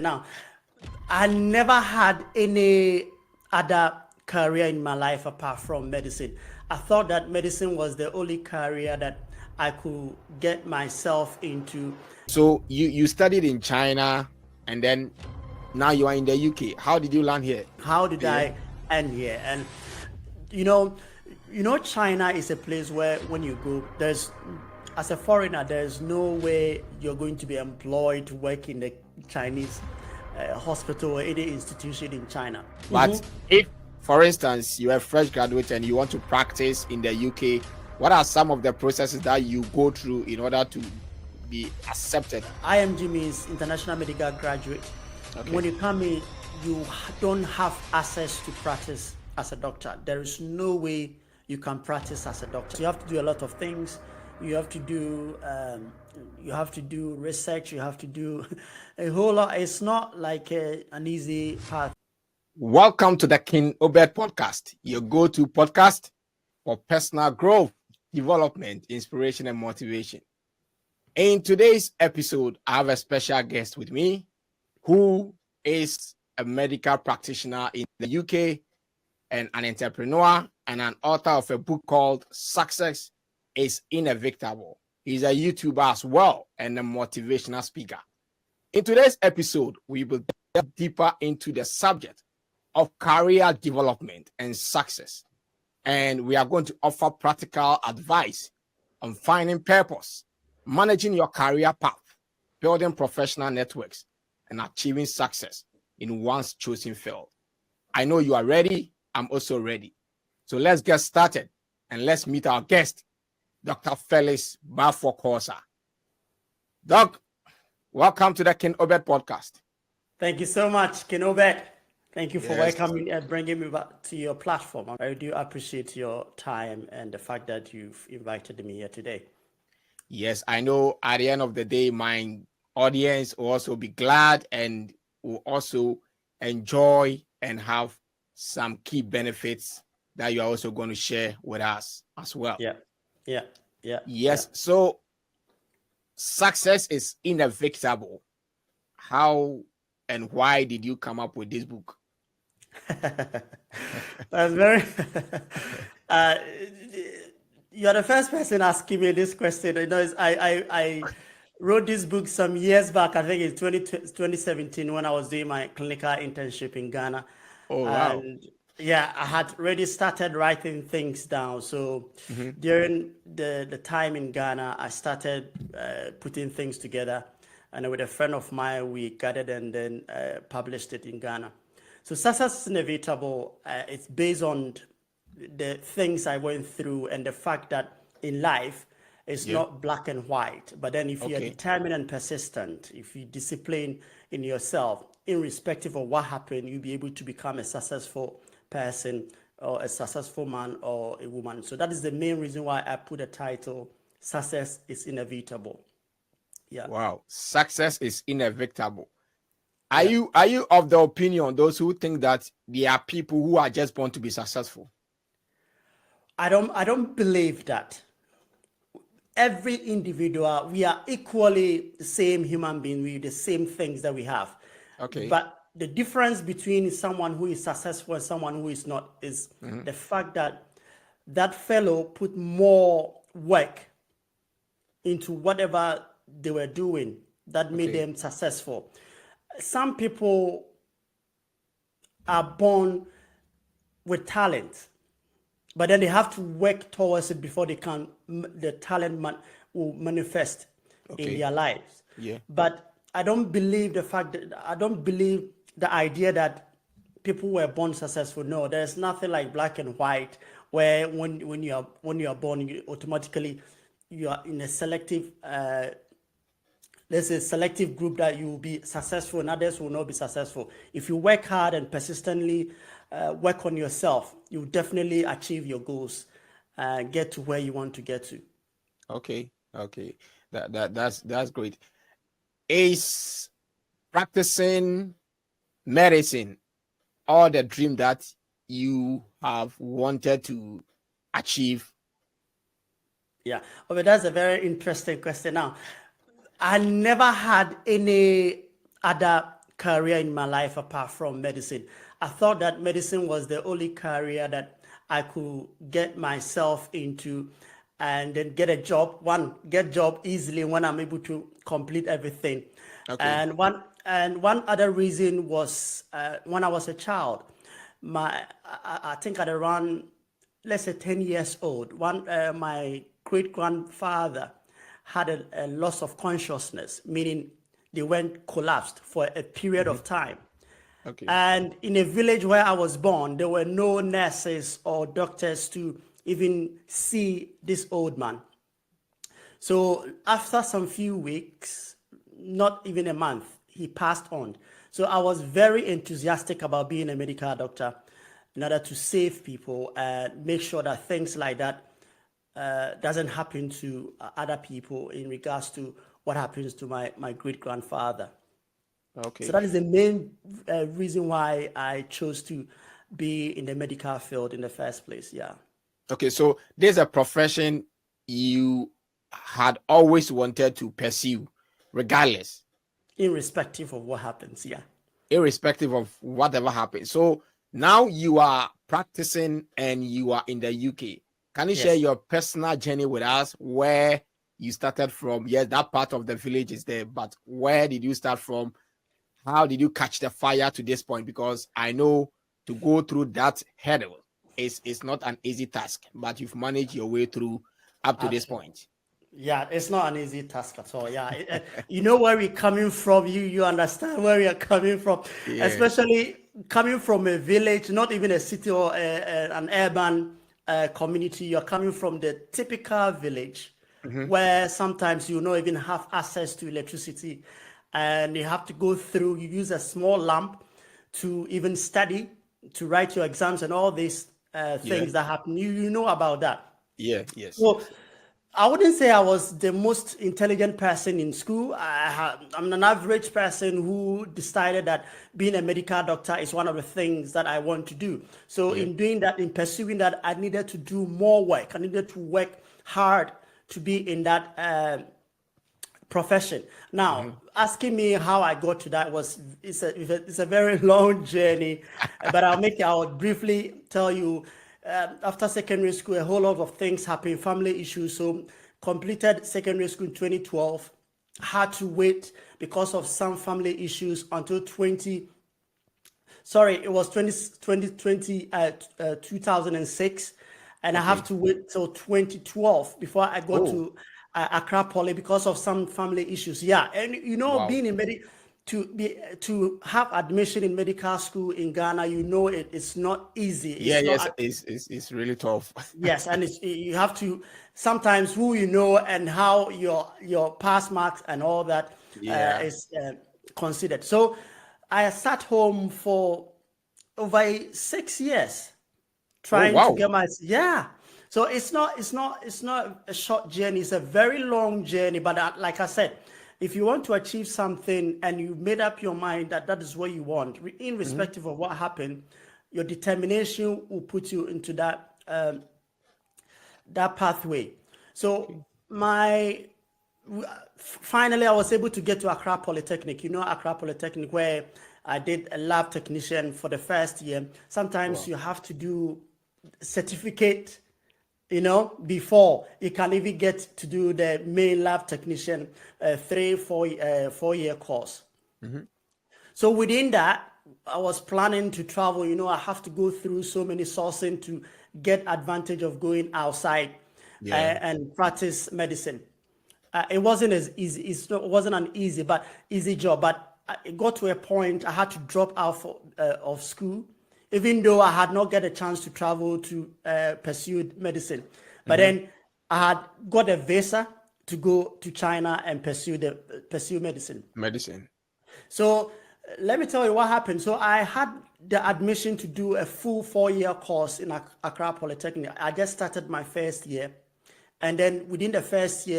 Now, I never had any other career in my life apart from medicine. I thought that medicine was the only career that I could get myself into. So you studied in China, and then now you are in the UK. How did you land here? How did I end here? And you know, China is a place where when you go, as a foreigner, there's no way you're going to be employed to work in the Chinese hospital or any institution in China. But if, for instance, you're a fresh graduate and you want to practice in the UK, what are some of the processes that you go through in order to be accepted? IMG means International Medical Graduate. Okay. When you come in, you don't have access to practice as a doctor. There is no way you can practice as a doctor. You have to do a lot of things. You have to do research. You have to do a whole lot. It's not like an easy path. Welcome to the King OBED podcast, your go-to podcast for personal growth, development, inspiration, and motivation. In today's episode, I have a special guest with me who is a medical practitioner in the UK and an entrepreneur and an author of a book called Success is Inevitable. He's a YouTuber as well and a motivational speaker. In today's episode, we will delve deeper into the subject of career development and success. And we are going to offer practical advice on finding purpose, managing your career path, building professional networks, and achieving success in one's chosen field. I know you are ready. I'm also ready. So let's get started and let's meet our guest, Dr. Felix Korsah. Doc, welcome to the King OBED podcast. Thank you so much, King OBED. Thank you for welcoming and bringing me back to your platform. I do appreciate your time and the fact that you've invited me here today. Yes, I know at the end of the day, my audience will also be glad and will also enjoy and have some key benefits that you are also going to share with us as well. Yes. So success is inevitable. How and why did you come up with this book? That's very you're the first person asking me this question. You know, I wrote this book some years back. I think it's 2017 when I was doing my clinical internship in Ghana. Oh, wow. And yeah, I had already started writing things down. So during the time in Ghana, I started putting things together. And with a friend of mine, we gathered and then published it in Ghana. So Success is Inevitable. It's based on the things I went through and the fact that in life, it's not black and white. But then if you're determined and persistent, if you discipline in yourself, irrespective of what happened, you'll be able to become a successful person or a successful man or a woman. So that is the main reason why I put the title, Success is Inevitable. Yeah. Wow. Success is inevitable. Are you of the opinion, those who think that there are people who are just born to be successful? I don't believe that. Every individual, we are equally the same human being with the same things that we have. Okay. But the difference between someone who is successful and someone who is not is the fact that that fellow put more work into whatever they were doing that made them successful. Some people are born with talent, but then they have to work towards it before they can. The talent will manifest in their lives. Yeah. But I don't believe the idea that people were born successful. No, there's nothing like black and white, where when you are born, you automatically you are in a selective. There's a selective group that you will be successful and others will not be successful. If you work hard and persistently work on yourself, you will definitely achieve your goals and get to where you want to get to. Okay. That's great. Is practicing medicine or the dream that you have wanted to achieve? Yeah, but that's a very interesting question. Now, I never had any other career in my life apart from medicine. I thought that medicine was the only career that I could get myself into and then get a job, get job easily when I'm able to complete everything. Okay. And one other reason was when I was a child, I think at around, let's say 10 years old, my great grandfather had a loss of consciousness, meaning they went collapsed for a period of time. Okay. And in a village where I was born, there were no nurses or doctors to even see this old man. So after some few weeks, not even a month, he passed on. So I was very enthusiastic about being a medical doctor in order to save people and make sure that things like that doesn't happen to other people in regards to what happens to my great-grandfather. Okay. So that is the main reason why I chose to be in the medical field in the first place. Yeah. Okay, so there's a profession you had always wanted to pursue, regardless, Irrespective of what happens. Yeah. irrespective of whatever happens. So now you are practicing and you are in the UK. Can you share Yes. your personal journey with us, where you started from? Yes, that part of the village is there, but where did you start from? How did you catch the fire to this point? Because I know to go through that hurdle is not an easy task, but you've managed your way through up to this point. Yeah, it's not an easy task at all. Yeah, you know where we're coming from. You understand where we are coming from, Yeah. especially coming from a village, not even a city or an urban community. You're coming from the typical village where sometimes you don't even have access to electricity, and you have to go through. You use a small lamp to even study, to write your exams, and all these things that happen. You know about that. Yeah, yes. So I wouldn't say I was the most intelligent person in school. I'm an average person who decided that being a medical doctor is one of the things that I want to do. So in doing that, in pursuing that, I needed to do more work. I needed to work hard to be in that profession. Now, asking me how I got to that it's a very long journey, but I'll briefly tell you. After secondary school, a whole lot of things happened, family issues. So completed secondary school in 2012. Had to wait because of some family issues until 2006, and I have to wait till 2012 before I got to Accra Poly because of some family issues. Yeah, and being in to have admission in medical school in Ghana, it's not easy. It's really tough. Yes, and you have to sometimes who and how your pass marks and all that is considered. So I sat home for over 6 years trying to get my So it's not a short journey. It's a very long journey. But like I said, if you want to achieve something and you made up your mind that is what you want, irrespective of what happened, your determination will put you into that pathway. So finally, I was able to get to Accra Polytechnic. Accra Polytechnic, where I did a lab technician for the first year. Sometimes you have to do certificate, before you can even get to do the main lab technician 4-year course. So within that, I was planning to travel. I have to go through so many sourcing to get advantage of going outside and practice medicine. It wasn't as easy. It wasn't an easy job, but it got to a point I had to drop out of school, even though I had not get a chance to travel to pursue medicine. But then I had got a visa to go to China and pursue medicine. So let me tell you what happened. So I had the admission to do a full 4-year course in Accra Polytechnic. I just started my first year. And then within the first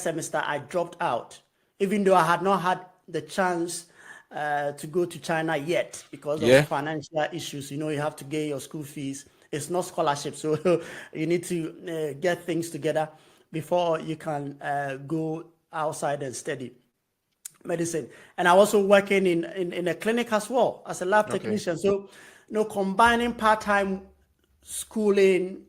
semester, I dropped out, even though I had not had the chance to go to China yet because of financial issues. You have to get your school fees. It's not scholarship, so you need to get things together before you can go outside and study. medicine, and I'm also working in a clinic as well as a lab Okay. technician. So, combining part-time schooling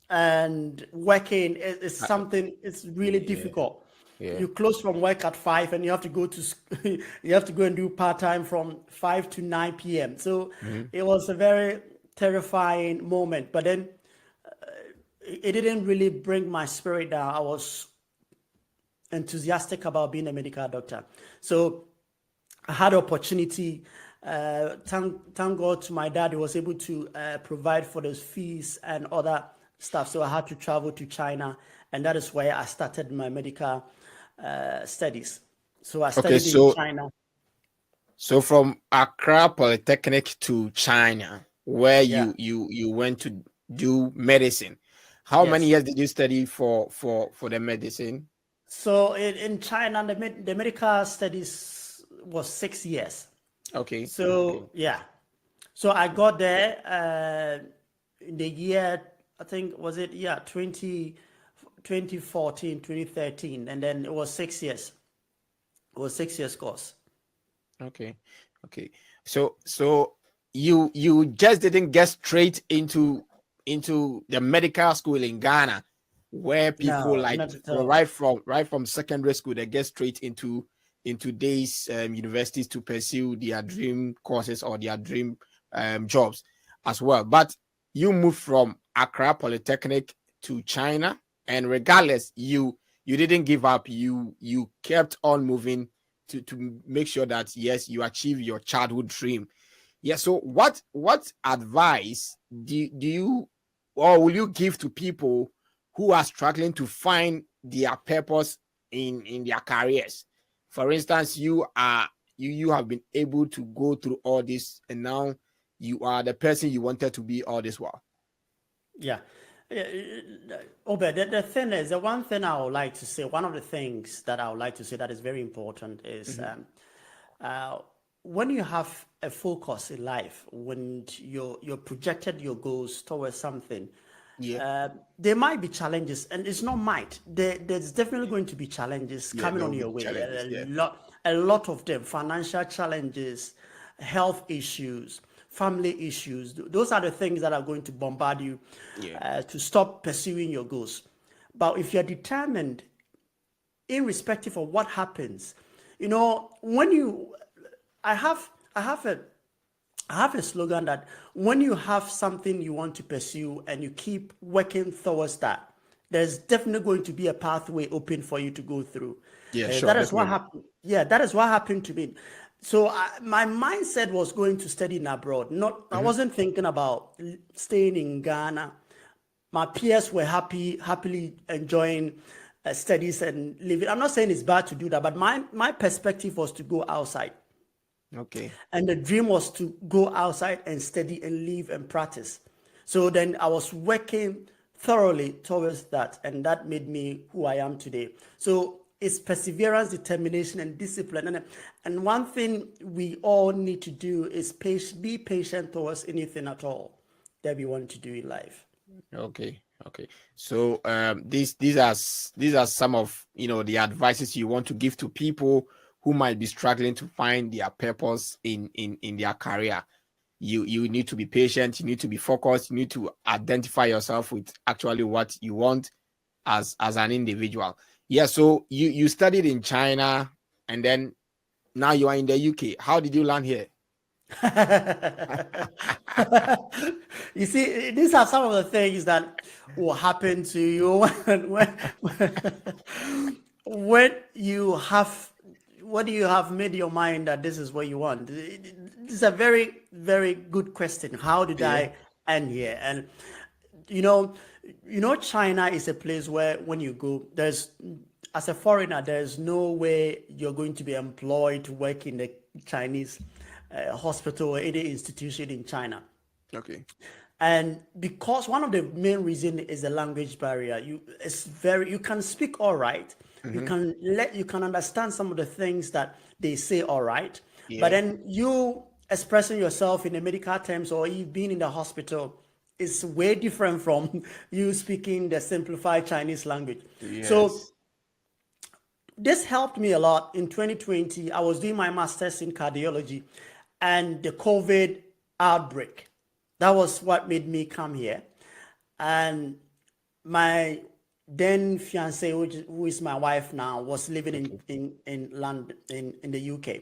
and working is something. It's really difficult. Yeah. You close from work at 5, and you have to go to you have to go and do part-time from 5 to 9 p.m. So it was a very terrifying moment, but then it didn't really bring my spirit down. I was enthusiastic about being a medical doctor. So I had opportunity. Thank God to my dad, he was able to provide for those fees and other stuff. So I had to travel to China, and that is where I started my medical studies. So I studied in China. So from Accra Polytechnic to China, where you went to do medicine. How many years did you study for the medicine? So in China, the medical studies was 6 years. Okay. So so I got there in the year, I think, was it 2014, 2013, and then it was 6 years. It was 6 years course. Okay. So you just didn't get straight into the medical school in Ghana, where people right from secondary school they get straight into these universities to pursue their dream courses or their dream jobs as well. But you moved from Accra Polytechnic to China, and regardless, you didn't give up. You kept on moving to make sure that yes, you achieve your childhood dream. Yeah. So what advice do you or will you give to people who are struggling to find their purpose in their careers? For instance, you have been able to go through all this, and now you are the person you wanted to be all this while. Yeah. Obed, the thing is, the one thing I would like to say, one of the things that I would like to say that is very important is when you have a focus in life, when you're projected your goals towards something, there might be challenges, and it's not might. There's definitely going to be challenges coming on your way. A lot of them, financial challenges, health issues, family issues. Those are the things that are going to bombard you to stop pursuing your goals. But if you're determined, irrespective of what happens, I have a slogan that when you have something you want to pursue and you keep working towards that, there's definitely going to be a pathway open for you to go through. That is what happened. That is what happened to me. So my mindset was going to study in abroad. I wasn't thinking about staying in Ghana. My peers were happily enjoying studies and living. I'm not saying it's bad to do that, but my perspective was to go outside. Okay. And the dream was to go outside and study and live and practice. So then I was working thoroughly towards that, and that made me who I am today. So it's perseverance, determination, and discipline. And one thing we all need to do is be patient towards anything at all that we want to do in life. Okay. So these are some of the advices you want to give to people who might be struggling to find their purpose in their career. You need to be patient, you need to be focused, you need to identify yourself with actually what you want as an individual. Yeah, so you studied in China, and then now you are in the UK. How did you land here? You see, these are some of the things that will happen to you when you have made your mind that this is what you want. This is a very, very good question. How did I end here? And China is a place where when you go, as a foreigner, there's no way you're going to be employed to work in the Chinese hospital or any institution in China. Okay. And because one of the main reasons is the language barrier. You can speak all right. You can understand some of the things that they say all right. But then you expressing yourself in the medical terms or you being in the hospital is way different from you speaking the simplified Chinese language. So this helped me a lot. In 2020, I was doing my master's in cardiology, and the COVID outbreak. That was what made me come here. And my then fiance, who is my wife now, was living in London, in the UK.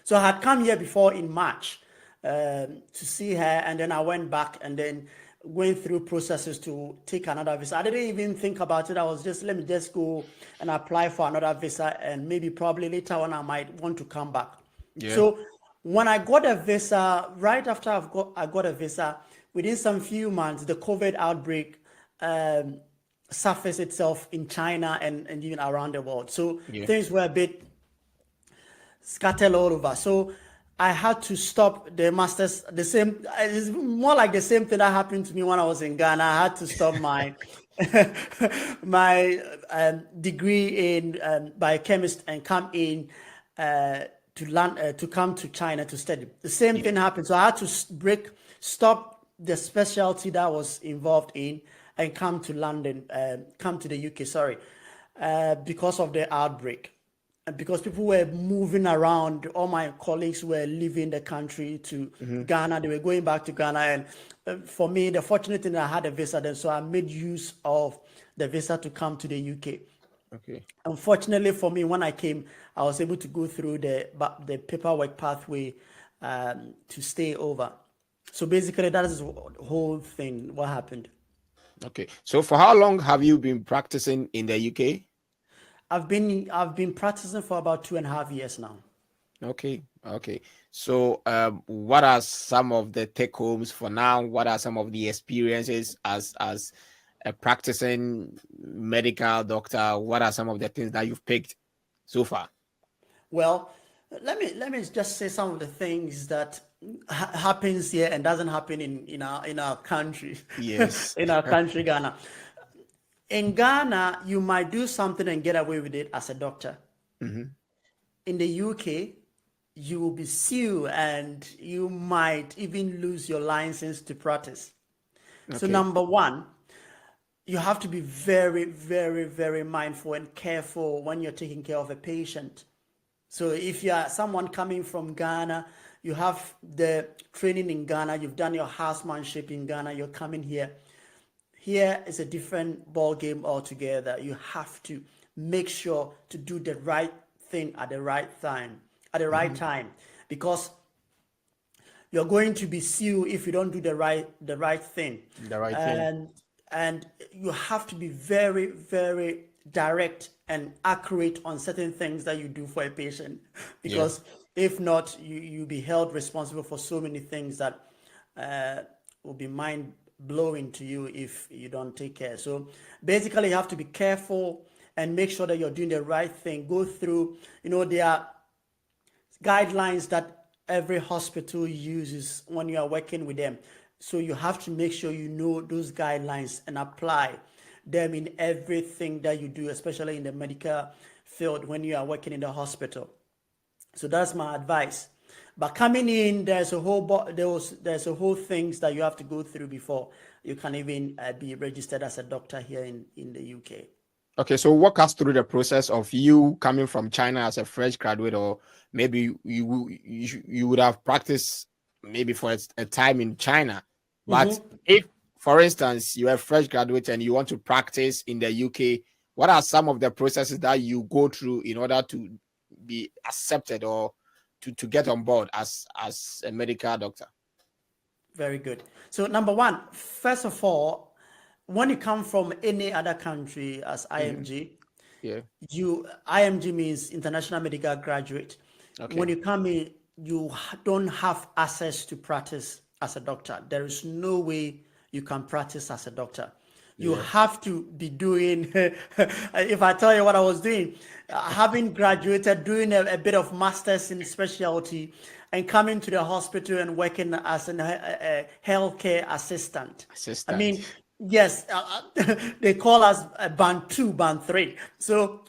So I had come here before in March to see her, and then I went back, and then going through processes to take another visa. I didn't even think about it. I was just, let me just go and apply for another visa, and maybe probably later on I might want to come back. Yeah. So when I got a visa, right after I got a visa, within some few months, the COVID outbreak surfaced itself in China and even around the world. So things were a bit scattered all over. So I had to stop the master's. It's more like the same thing that happened to me when I was in Ghana. I had to stop my my degree in biochemist and come in to come to China to study. The same thing happened. So I had to stop the specialty that I was involved in and come to London, come to the UK, sorry, because of the outbreak. And because people were moving around, all my colleagues were leaving the country to Ghana. They were going back to Ghana. And for me, the fortunate thing, I had a visa then, so I made use of the visa to come to the UK. Okay. Unfortunately for me, when I came, I was able to go through the paperwork pathway to stay over. So basically, that is the whole thing, what happened. Okay. So for how long have you been practicing in the UK? I've been practicing for about 2.5 years now. Okay. So what are some of the take homes for now? What are some of the experiences as a practicing medical doctor? What are some of the things that you've picked so far? Well, let me just say some of the things that happens here and doesn't happen in our country. Yes. In our country, Ghana. In Ghana, you might do something and get away with it as a doctor. In the UK, you will be sued and you might even lose your license to practice. Okay. So number one, you have to be very, very, very mindful and careful when you're taking care of a patient. So if you are someone coming from Ghana, you have the training in Ghana, you've done your housemanship in Ghana, you're coming here. Here is a different ball game altogether. You have to make sure to do the right thing at the right time, because you're going to be sued if you don't do the right thing. And you have to be very, very direct and accurate on certain things that you do for a patient, because if not, you'll be held responsible for so many things that will be mind-blowing to you if you don't take care. So basically, you have to be careful and make sure that you're doing the right thing. Go through, there are guidelines that every hospital uses when you are working with them. So you have to make sure you know those guidelines and apply them in everything that you do, especially in the medical field when you are working in the hospital. So that's my advice. But coming in, there's a whole things that you have to go through before you can even be registered as a doctor here in the UK. Okay, so walk us through the process of you coming from China as a fresh graduate, or maybe you would have practiced maybe for a time in China. But if, for instance, you're a fresh graduate and you want to practice in the UK, what are some of the processes that you go through in order to be accepted or to get on board as a medical doctor? Very good. So number one, first of all, when you come from any other country as IMG, IMG means International Medical Graduate. Okay. When you come in, you don't have access to practice as a doctor. There is no way you can practice as a doctor. You have to be doing, if I tell you what I was doing, having graduated, doing a bit of master's in specialty and coming to the hospital and working as a healthcare assistant. I mean, yes, they call us band 2, band 3. So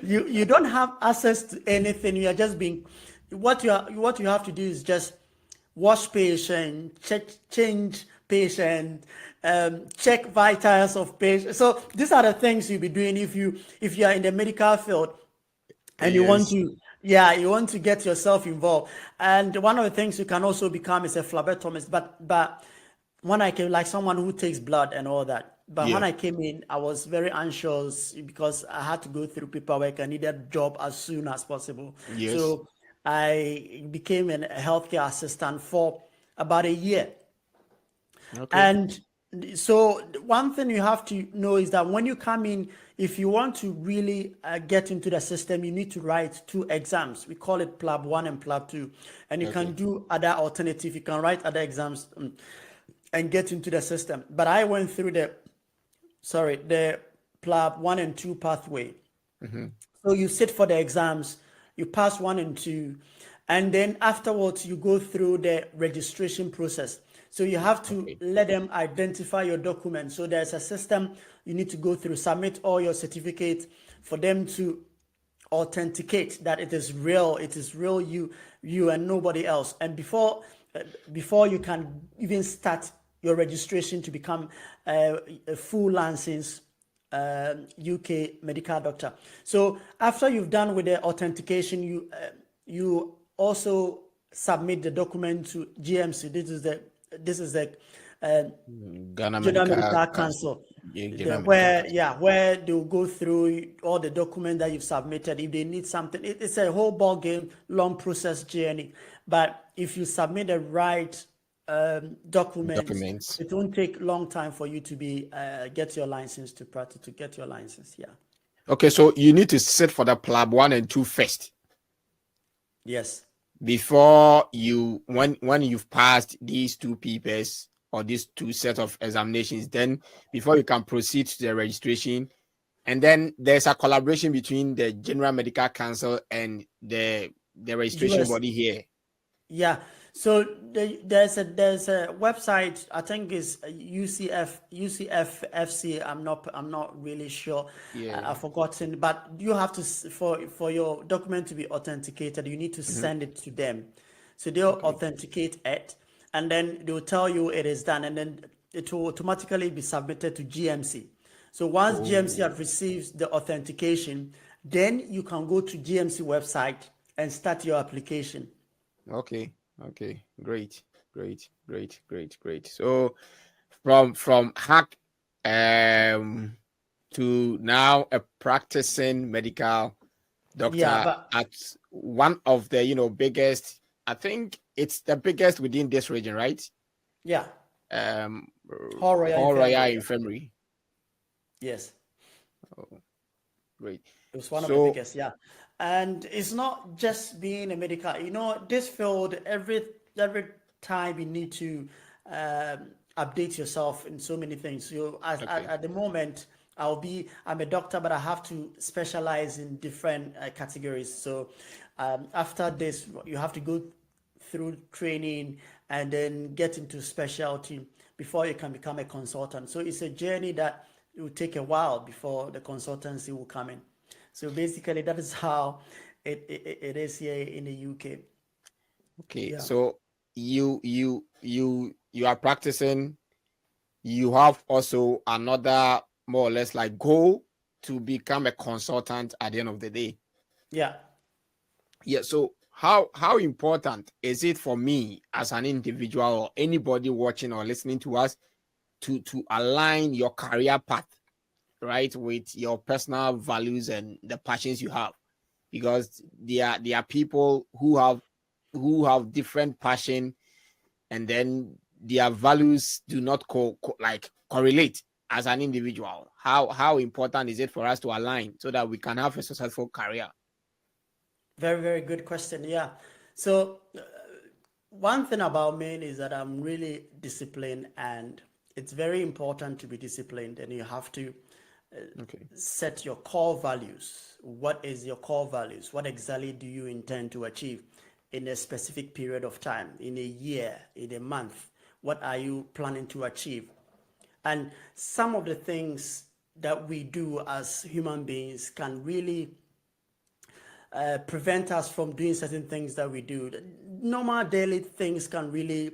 you don't have access to anything. You are just being, what you have to do is just wash patient, change patient, check vitals of patients. So these are the things you'll be doing if you are in the medical field and you want Yes. to, yeah, you want to get yourself involved. And one of the things you can also become is a phlebotomist. But when I came, like someone who takes blood and all that. But when Yeah. I came in, I was very anxious because I had to go through paperwork. I needed a job as soon as possible. Yes. So I became a healthcare assistant for about a year. Okay. And so one thing you have to know is that when you come in, if you want to really get into the system, you need to write 2 exams. We call it PLAB 1 and PLAB 2. And you can Okay. do other alternative. You can write other exams and get into the system. But I went through the PLAB 1 and 2 pathway. Mm-hmm. So you sit for the exams, you pass 1 and 2, and then afterwards you go through the registration process. So you have to Okay. let them identify your documents. So there's a system you need to go through, submit all your certificates for them to authenticate that it is real you and nobody else. And before you can even start your registration to become a full licensed UK medical doctor. So after you've done with the authentication, you also submit the document to GMC. This is the Ghana General Medical Medical Council. Council, Yeah, Ghana Medical Council. where they'll go through all the documents that you've submitted. If they need something, it's a whole ball game, long process journey. But if you submit the right documents, Documents. it won't take long time for you to be get your license to practice to get your license. Yeah. Okay, so you need to sit for the PLAB 1 and 2 first Yes. before you when you've passed these 2 papers or these 2 set of examinations, then before you can proceed to the registration. And then there's a collaboration between the General Medical Council and the registration US. body here. Yeah. So there's a website, I think is UCFFC. I'm not really sure. Yeah. I've forgotten. But you have to for your document to be authenticated, you need to Mm-hmm. send it to them. So they'll Okay. authenticate it, and then they'll tell you it is done, and then it will automatically be submitted to GMC. So once GMC Oh, have received the authentication, then you can go to GMC website and start your application. okay. Okay. Great. Great. Great. Great. Great. So from hack to now a practicing medical Yeah, doctor but at one of the biggest, I think it's the biggest within this region, right? yeah, Um Hall Royal Hall Royal Infirmary. Infirmary. Yes, Oh, great. it was one of the So biggest. Yeah, and it's not just being a medical. This field every time you need to update yourself in so many things. okay. At the moment, I'm a doctor, but I have to specialize in different categories. So after this, you have to go through training and then get into specialty before you can become a consultant. So it's a journey that it will take a while before the consultancy will come in. So basically, that is how it is here in the UK. Okay. Yeah. So you are practicing. You have also another more or less like goal to become a consultant at the end of the day. Yeah. Yeah. So how important is it for me as an individual or anybody watching or listening to us to align your career path, right, with your personal values and the passions you have? Because there are people who have different passion, and then their values do not correlate as an individual. How important is it for us to align so that we can have a successful career? Very, very good question. Yeah. So one thing about me is that I'm really disciplined, and it's very important to be disciplined, and you have to Okay. set your core values. What is your core values? What exactly do you intend to achieve in a specific period of time, in a year, in a month? What are you planning to achieve? And some of the things that we do as human beings can really prevent us from doing certain things that we do. Normal daily things can really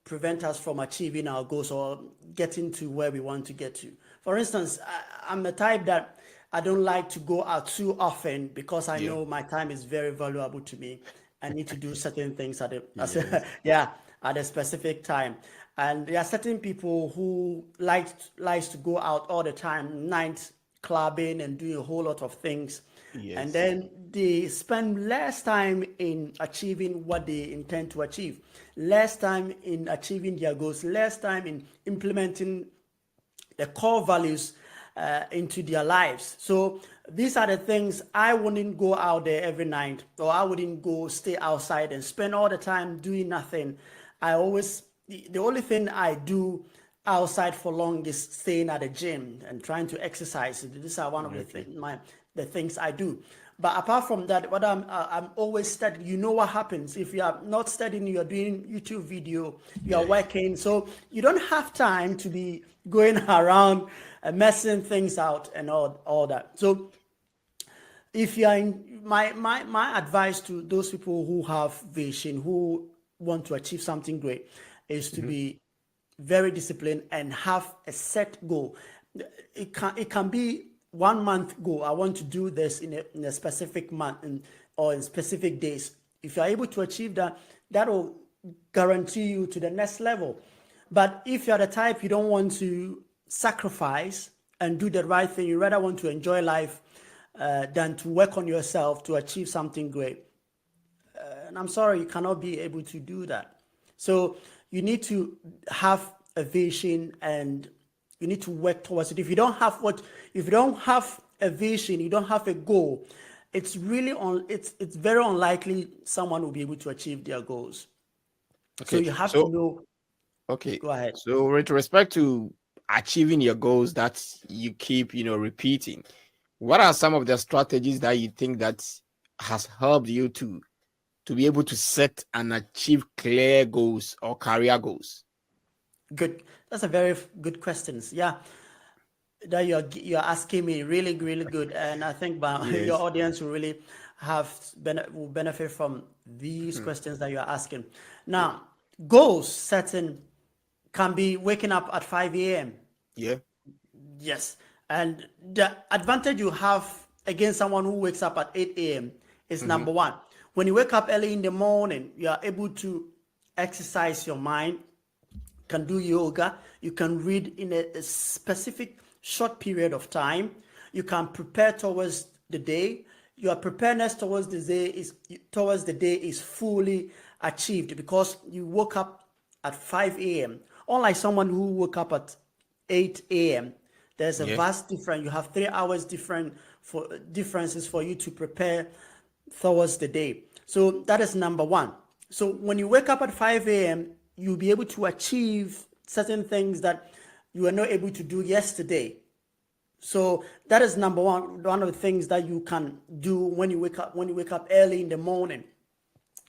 prevent us from achieving our goals or getting to where we want to get to. For instance, I'm a type that I don't like to go out too often because I know my time is very valuable to me. I need to do certain things at at a specific time. And there are certain people who likes to go out all the time, night clubbing and doing a whole lot of things. And then they spend less time in achieving what they intend to achieve, less time in achieving their goals, less time in implementing the core values into their lives. So these are the things. I wouldn't go out there every night, or I wouldn't go stay outside and spend all the time doing nothing. The only thing I do outside for long is staying at the gym and trying to exercise. These are one of the things I do. But apart from that, what I'm always studying. You know what happens if you are not studying? You are doing YouTube video. You are working, so you don't have time to be going around messing things out and all that. So if you are in my advice to those people who have vision, who want to achieve something great, is to be very disciplined and have a set goal. It can be 1 month goal. I want to do this in a specific month or in specific days. If you're able to achieve that, that will guarantee you to the next level. But if you're the type you don't want to sacrifice and do the right thing, you rather want to enjoy life than to work on yourself to achieve something great. And I'm sorry, you cannot be able to do that. So you need to have a vision and you need to work towards it. If you don't have a vision, you don't have a goal, it's very unlikely someone will be able to achieve their goals. Okay. So you have to know. Okay. Go ahead. So with respect to achieving your goals that you keep, repeating, what are some of the strategies that you think that has helped you to be able to set and achieve clear goals or career goals? Good. That's a very good question. Yeah, that you're asking me really, really good, and I think your audience will really will benefit from these questions that you're asking. Now, goals setting can be waking up at 5 a.m. Yeah. Yes, and the advantage you have against someone who wakes up at 8 a.m. is number one. When you wake up early in the morning, you are able to exercise your mind. Can do yoga, you can read in a specific short period of time, you can prepare towards the day. Your preparedness towards the day is fully achieved because you woke up at 5 a.m. Unlike someone who woke up at 8 a.m. There's a vast difference. You have 3 hours differences for you to prepare towards the day. So that is number one. So when you wake up at 5 a.m., you'll be able to achieve certain things that you were not able to do yesterday. So that is number one of the things that you can do when you wake up early in the morning.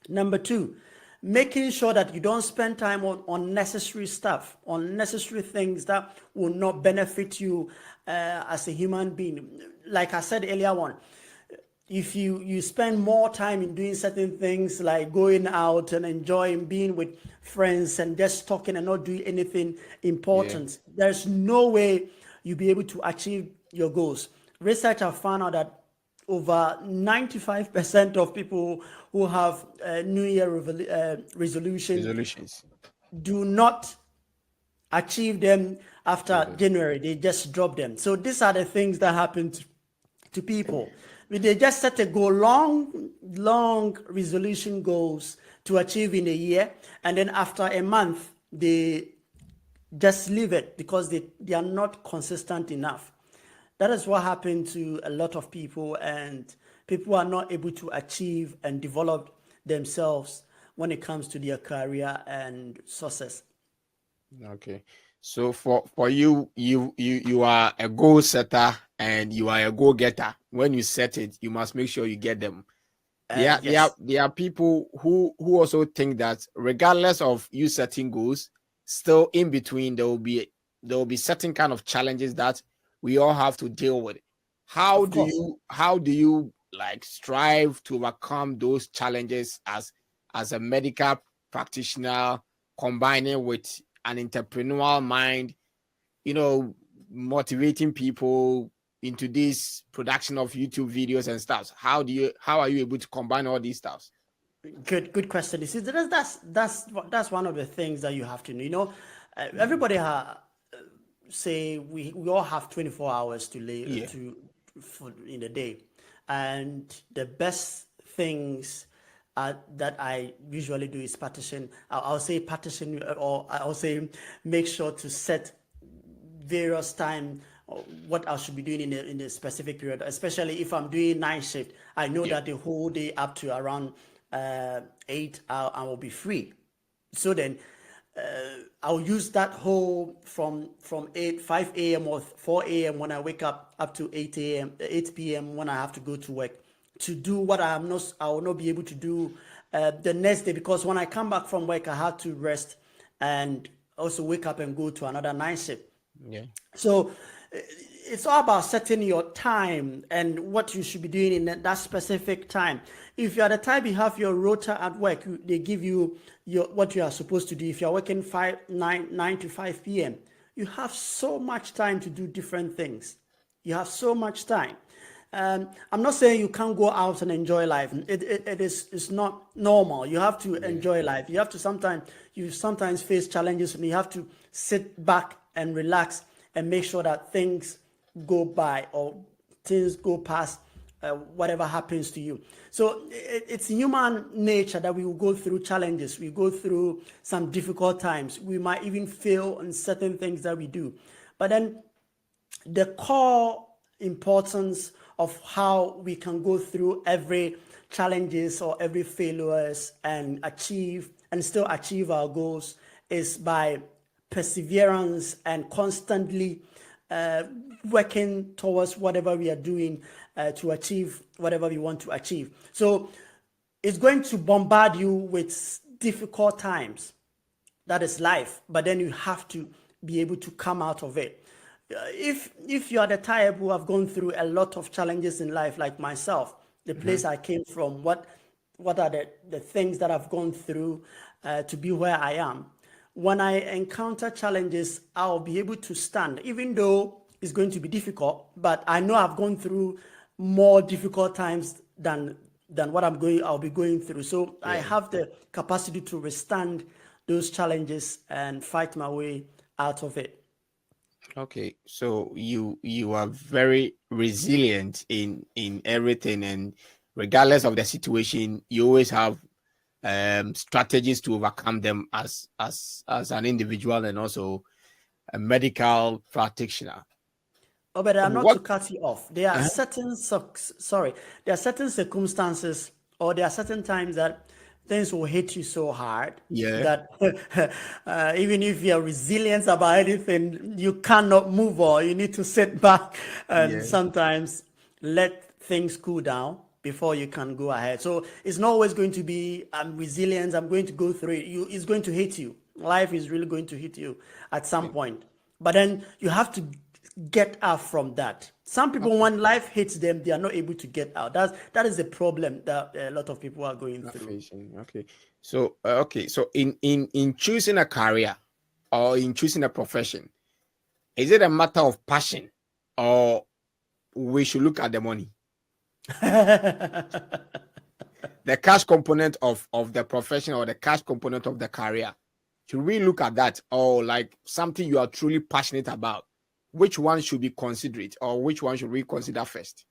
Number two, making sure that you don't spend time on unnecessary stuff, unnecessary things that will not benefit you as a human being. Like I said earlier on, if you spend more time in doing certain things like going out and enjoying being with friends and just talking and not doing anything important, there's no way you'll be able to achieve your goals. Research have found out that over 95% of people who have New Year resolutions do not achieve them after January. They just drop them. So these are the things that happen to people. They just set a goal, long resolution goals to achieve in a year, and then after a month they just leave it because they are not consistent enough. That is what happened to a lot of people, and people are not able to achieve and develop themselves when it comes to their career and success. Okay. So for you are a goal setter and you are a goal getter. When you set it, you must make sure you get them. There are people who also think that regardless of you setting goals, still in between there will be certain kind of challenges that we all have to deal with. How do you like strive to overcome those challenges as a medical practitioner combining with an entrepreneurial mind, motivating people into this production of YouTube videos and stuff? How are you able to combine all these stuff? Good question. You see, that's one of the things that you have to know. Everybody say we all have 24 hours to lay in the day, and the best things that I usually do is partition. I'll say partition, or I'll say make sure to set various time what I should be doing in a specific period. Especially if I'm doing night shift, I know that the whole day up to around 8 I will be free. So then I'll use that whole from 5 a.m. or 4 a.m. when I wake up to 8 p.m. when I have to go to work, to do what I will not be able to do the next day, because when I come back from work I have to rest and also wake up and go to another night shift. Yeah. So it's all about setting your time and what you should be doing in that specific time. If you're the type, you have your rota at work, they give you what you are supposed to do. If you're working 9 to 5 p.m., you have so much time to do different things. You have so much time. I'm not saying you can't go out and enjoy life. It's not normal. You have to enjoy life. You have to sometimes face challenges, and you have to sit back and relax and make sure that things go by or things go past whatever happens to you. So it's human nature that we will go through challenges. We go through some difficult times. We might even fail in certain things that we do. But then the core importance of how we can go through every challenges or every failures and still achieve our goals is by perseverance and constantly working towards whatever we are doing to achieve whatever we want to achieve. So it's going to bombard you with difficult times. That is life. But then you have to be able to come out of it. If you are the type who have gone through a lot of challenges in life, like myself, the place I came from, what are the things that I've gone through to be where I am. When I encounter challenges, I'll be able to stand, even though it's going to be difficult, but I know I've gone through more difficult times than what I'll be going through. So I have the capacity to withstand those challenges and fight my way out of it. Okay, so you are very resilient in everything, and regardless of the situation, you always have strategies to overcome them as an individual and also a medical practitioner. Oh, but I'm not to cut you off. There are certain circumstances, or there are certain times that things will hit you so hard that even if you're resilient about anything, you cannot move on. You need to sit back and sometimes let things cool down before you can go ahead. So it's not always going to be, I'm resilient, I'm going to go through it. It's going to hit you. Life is really going to hit you at some point. But then you have to get out from that. Some people, when life hits them, they are not able to get out. That is the problem that a lot of people are going through. Okay. So in choosing a career or in choosing a profession, is it a matter of passion, or we should look at the money? The cash component of the profession or the cash component of the career. Should we look at that, or like something you are truly passionate about? Which one should be considered, or which one should we consider first?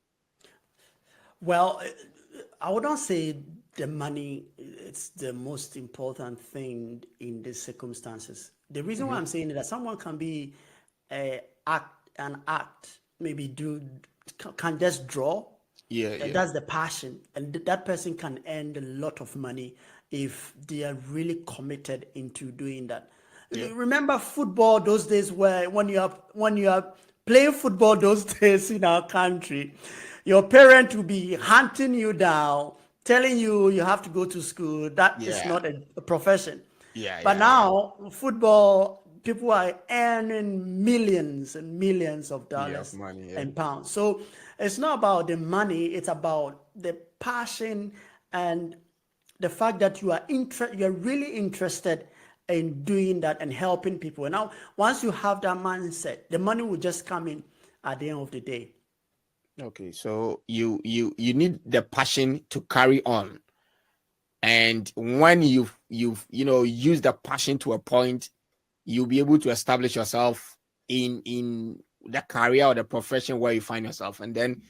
Well, I would not say the money it's the most important thing in these circumstances. The reason why I'm saying that someone can be maybe can just draw. That's the passion, and that person can earn a lot of money if they are really committed into doing that. Remember football those days, where when you are playing football those days in our country, your parent will be hunting you down, telling you have to go to school. That is not a profession. But now football, people are earning millions and millions of dollars and pounds. So it's not about the money, it's about the passion and the fact that you are really interested in doing that and helping people. And now, once you have that mindset, the money will just come in at the end of the day. Okay, so you need the passion to carry on, and when you've used the passion to a point, you'll be able to establish yourself in the career or the profession where you find yourself, and then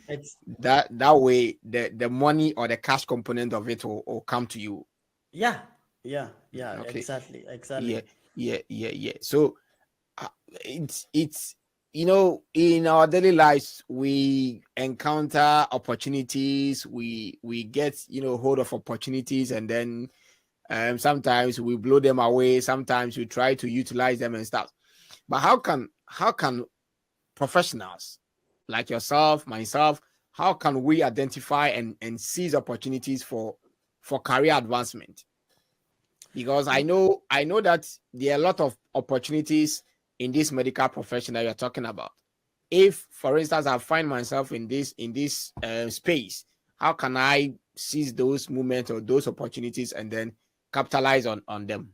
that way the money or the cash component of it will come to you. Yeah, Okay. exactly. Yeah. So it's in our daily lives we encounter opportunities, we get hold of opportunities, and then sometimes we blow them away, sometimes we try to utilize them and stuff. But how can professionals like yourself, myself, how can we identify and seize opportunities for career advancement? Because I know that there are a lot of opportunities in this medical profession that you're talking about. If, for instance, I find myself in this space, how can I seize those moments or those opportunities and then capitalize on them?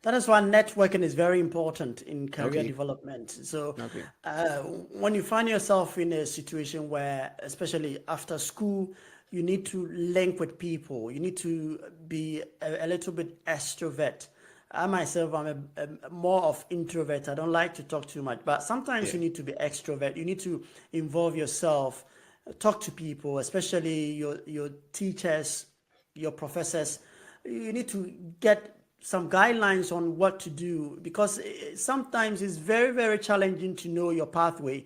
That is why networking is very important in career development. So when you find yourself in a situation where, especially after school, you need to link with people, you need to be a little bit extrovert. I myself, I'm a more of introvert. I don't like to talk too much, but sometimes you need to be extrovert. You need to involve yourself, talk to people, especially your teachers, your professors. You need to get some guidelines on what to do, because sometimes it's very, very challenging to know your pathway.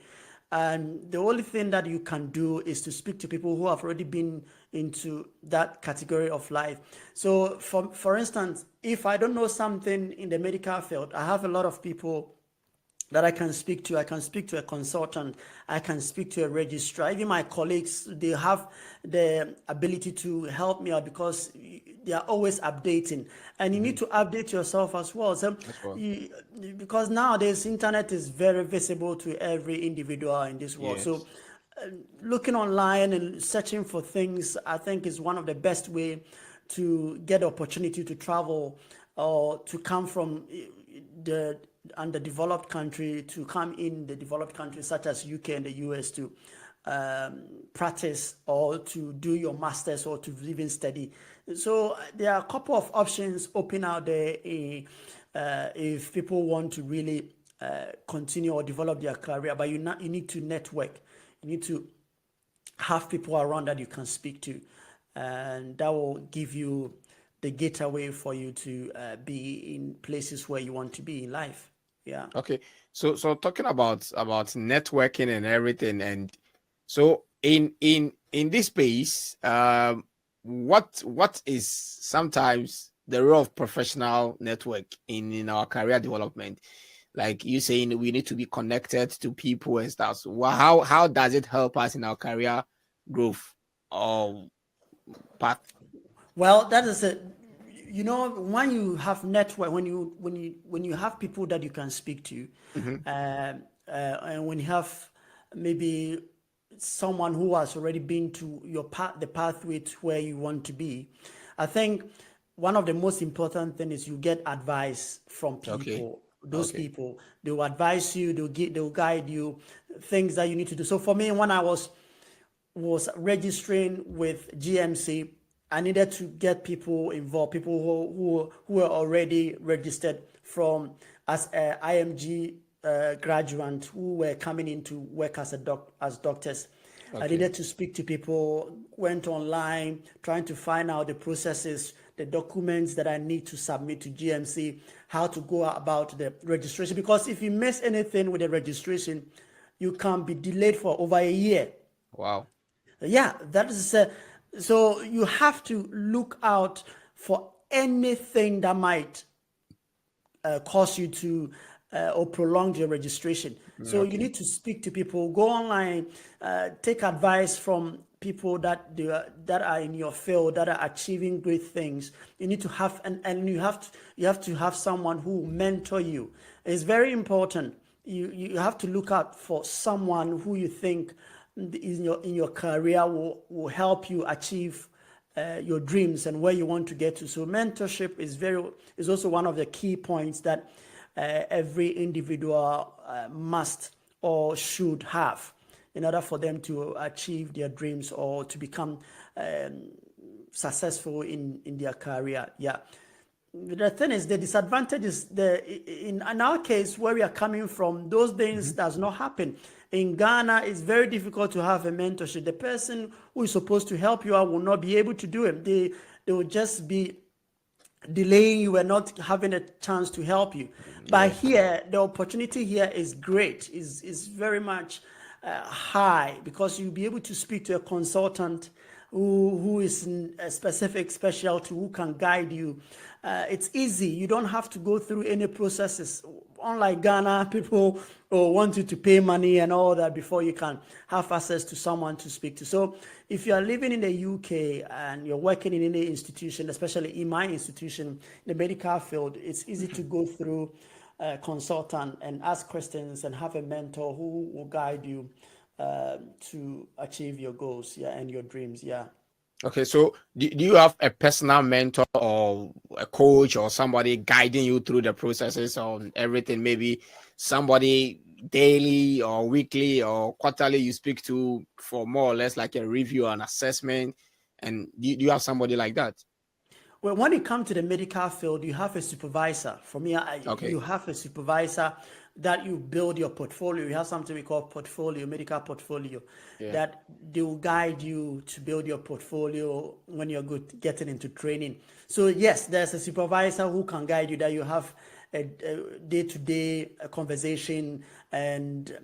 And the only thing that you can do is to speak to people who have already been into that category of life. So for instance, if I don't know something in the medical field, I have a lot of people that I can speak to. I can speak to a consultant. I can speak to a registrar. Even my colleagues, they have the ability to help me out because they are always updating. And you need to update yourself as well. So, because nowadays, internet is very visible to every individual in this world. Yes. So looking online and searching for things, I think, is one of the best way to get opportunity to travel or to come from the underdeveloped country to come in the developed countries such as UK and the US to practice or to do your masters or to even study. So there are a couple of options open out there if people want to really continue or develop their career, but you need to network. You need to have people around that you can speak to, and that will give you the gateway for you to be in places where you want to be in life. Yeah. Okay. So talking about networking and everything, and so in this space, what is sometimes the role of professional network in our career development? Like you saying, we need to be connected to people and stuff. So how does it help us in our career growth or path? Well, that is it. When you have network, when you have people that you can speak to, and when you have maybe someone who has already been to the pathway to where you want to be, I think one of the most important things is you get advice from people. Okay. Those people, they will advise you, they'll guide you, things that you need to do. So for me, when I was registering with GMC, I needed to get people involved, people who were already registered from as IMG graduates who were coming in to work as doctors. Okay. I needed to speak to people, went online, trying to find out the processes, the documents that I need to submit to GMC, how to go about the registration. Because if you miss anything with the registration, you can be delayed for over a year. Wow. Yeah, that is so you have to look out for anything that might cause you to or prolong your registration. So you need to speak to people, go online, take advice from people that are in your field, that are achieving great things. You need to have and you have to have someone who mentor you. It's very important. You have to look out for someone who you think in your career will help you achieve your dreams and where you want to get to. So mentorship is also one of the key points that every individual must or should have in order for them to achieve their dreams or to become successful in their career. Yeah. The thing is, the disadvantage is in our case, where we are coming from, those things does not happen. In Ghana, it's very difficult to have a mentorship. The person who is supposed to help you out will not be able to do it. They will just be delaying you and not having a chance to help you. But here, the opportunity here is great, is very much high, because you'll be able to speak to a consultant who is in a specific specialty, who can guide you. It's easy. You don't have to go through any processes. Unlike Ghana, people want you to pay money and all that before you can have access to someone to speak to. So if you are living in the UK and you're working in any institution, especially in my institution, the medical field, it's easy to go through a consultant and ask questions and have a mentor who will guide you to achieve your goals, and your dreams. Okay, so do you have a personal mentor or a coach or somebody guiding you through the processes on everything? Maybe somebody daily or weekly or quarterly you speak to for more or less like a review and assessment? And do you have somebody like that? Well, when it comes to the medical field, you have a supervisor. For me, you have a supervisor that you build your portfolio. You have something we call portfolio, medical portfolio, that they will guide you to build your portfolio when you're getting into training. So yes, there's a supervisor who can guide you, that you have a day-to-day conversation, and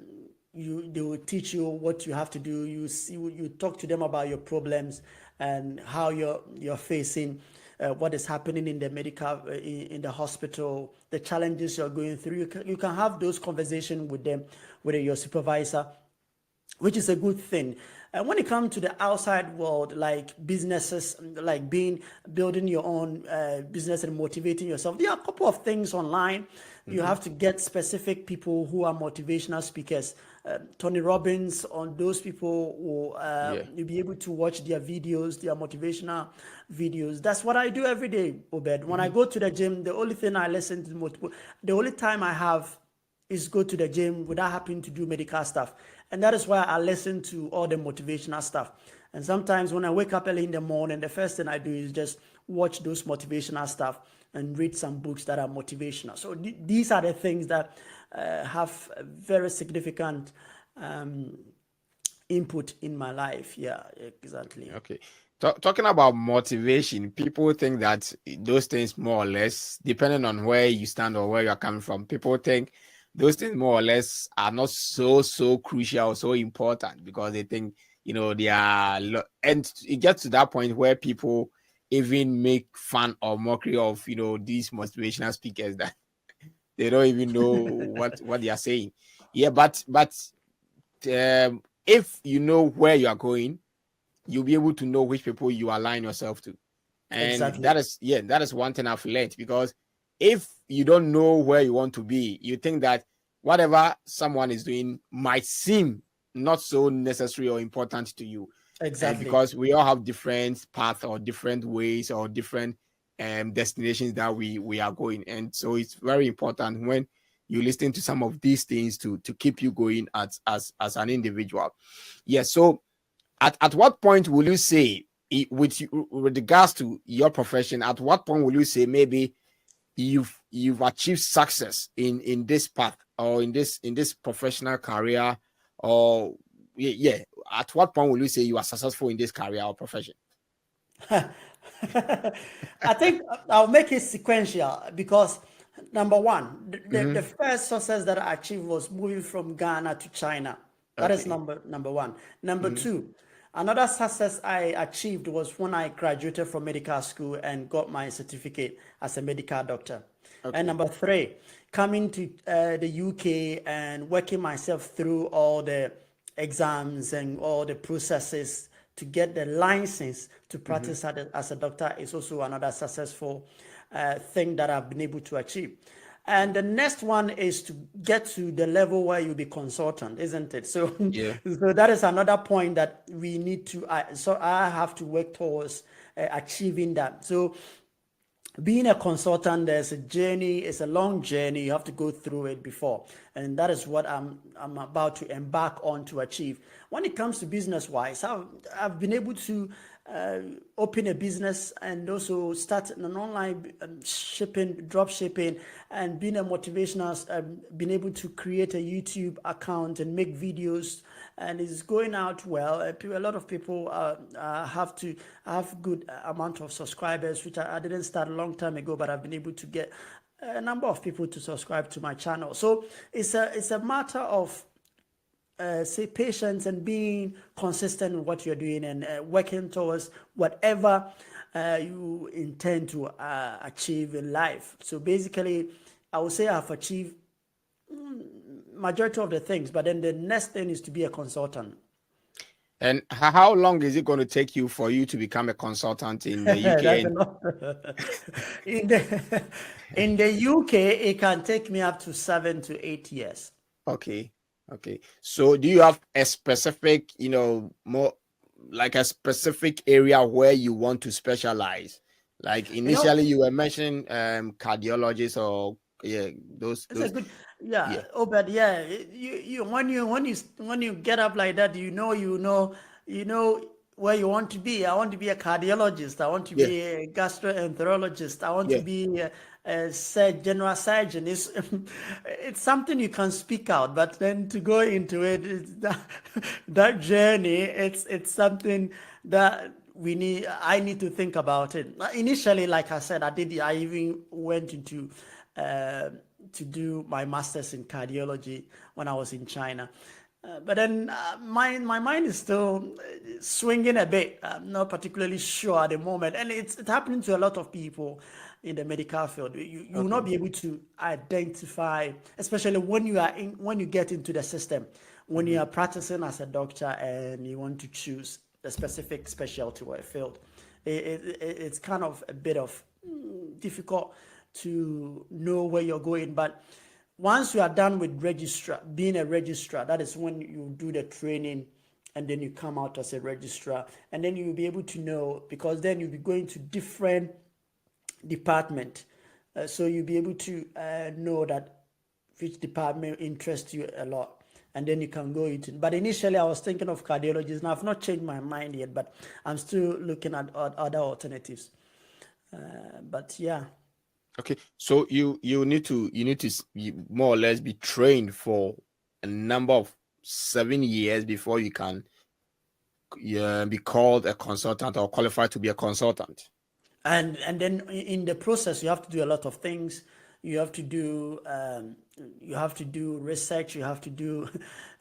they will teach you what you have to do. You talk to them about your problems and how you're facing what is happening in the medical, in the hospital, the challenges you're going through. You can have those conversations with them, with your supervisor, which is a good thing. And when it comes to the outside world, like businesses, like building your own business and motivating yourself, there are a couple of things online. You have to get specific people who are motivational speakers. Tony Robbins, on those people will you'll be able to watch their videos, their motivational videos. That's what I do every day, Obed. When I go to the gym, the only thing I listen to, the only time I have is go to the gym without having to do medical stuff. And that is why I listen to all the motivational stuff. And sometimes when I wake up early in the morning, the first thing I do is just watch those motivational stuff and read some books that are motivational. So these are the things that have a very significant input in my life. Yeah, exactly. Okay. Talking about motivation, people think that those things more or less, depending on where you stand or where you're coming from, people think those things more or less are not so crucial, so important, because they think, they are, and it gets to that point where people even make fun or mockery of, these motivational speakers that they don't even know what they are saying. Yeah, but if you know where you are going, you'll be able to know which people you align yourself to. And that is one thing I've learned, because if you don't know where you want to be, you think that whatever someone is doing might seem not so necessary or important to you. Exactly. Because we all have different paths or different ways or different destinations that we are going. And so it's very important when you listen to some of these things to keep you going as an individual. Yes. So at what point will you say, with regards to your profession, at what point will you say maybe you've achieved success in this path or in this professional career, or at what point will you say you are successful in this career or profession? I think I'll make it sequential, because number one, the first success that I achieved was moving from Ghana to China. That is number one. Number two, another success I achieved was when I graduated from medical school and got my certificate as a medical doctor. And number three, coming to the UK and working myself through all the exams and all the processes to get the license to practice as a doctor is also another successful thing that I've been able to achieve. And the next one is to get to the level where you'll be consultant, isn't it? So, Yeah. so that is another point that we need to, so I have to work towards achieving that. So being a consultant, there's a journey, it's a long journey. You have to go through it before. And that is what I'm about to embark on to achieve. When it comes to business wise, I've been able to open a business and also start an online shipping, drop shipping, and being a motivational, been able to create a YouTube account and make videos, and it's going out well. A lot of people have good amount of subscribers, which I didn't start a long time ago, but I've been able to get a number of people to subscribe to my channel. So it's a matter of say patience and being consistent in what you're doing and working towards whatever you intend to achieve in life. So basically, I would say I've achieved majority of the things, but then the next thing is to be a consultant. And how long is it going to take you for you to become a consultant in the UK? In the UK, it can take me up to 7 to 8 years. Okay. So do you have a specific, more like a specific area where you want to specialize? Like initially you were mentioning cardiologists or those. A good, Obed, you when you get up like that, you know where you want to be. I want to be a cardiologist. I want to be a gastroenterologist. I want to be a general surgeon. It's something you can speak out, but then to go into it, that journey, it's something that I need to think about it. Initially, like I said, I even went into to do my master's in cardiology when I was in China. But then my mind is still swinging a bit. I'm not particularly sure at the moment. And it's happening to a lot of people in the medical field. You will not be able to identify, especially when you get into the system, when you are practicing as a doctor and you want to choose a specific specialty or a field. It's kind of a bit of difficult to know where you're going. But once you are done with being a registrar, that is when you do the training and then you come out as a registrar, and then you'll be able to know, because then you'll be going to different department. So you'll be able to know that which department interests you a lot, and then you can go into. But initially I was thinking of cardiologists. Now I've not changed my mind yet, but I'm still looking at other alternatives. But yeah. Okay, so you need to more or less be trained for a number of 7 years before you can be called a consultant or qualified to be a consultant. And then in the process, you have to do a lot of things. You have to do research. You have to do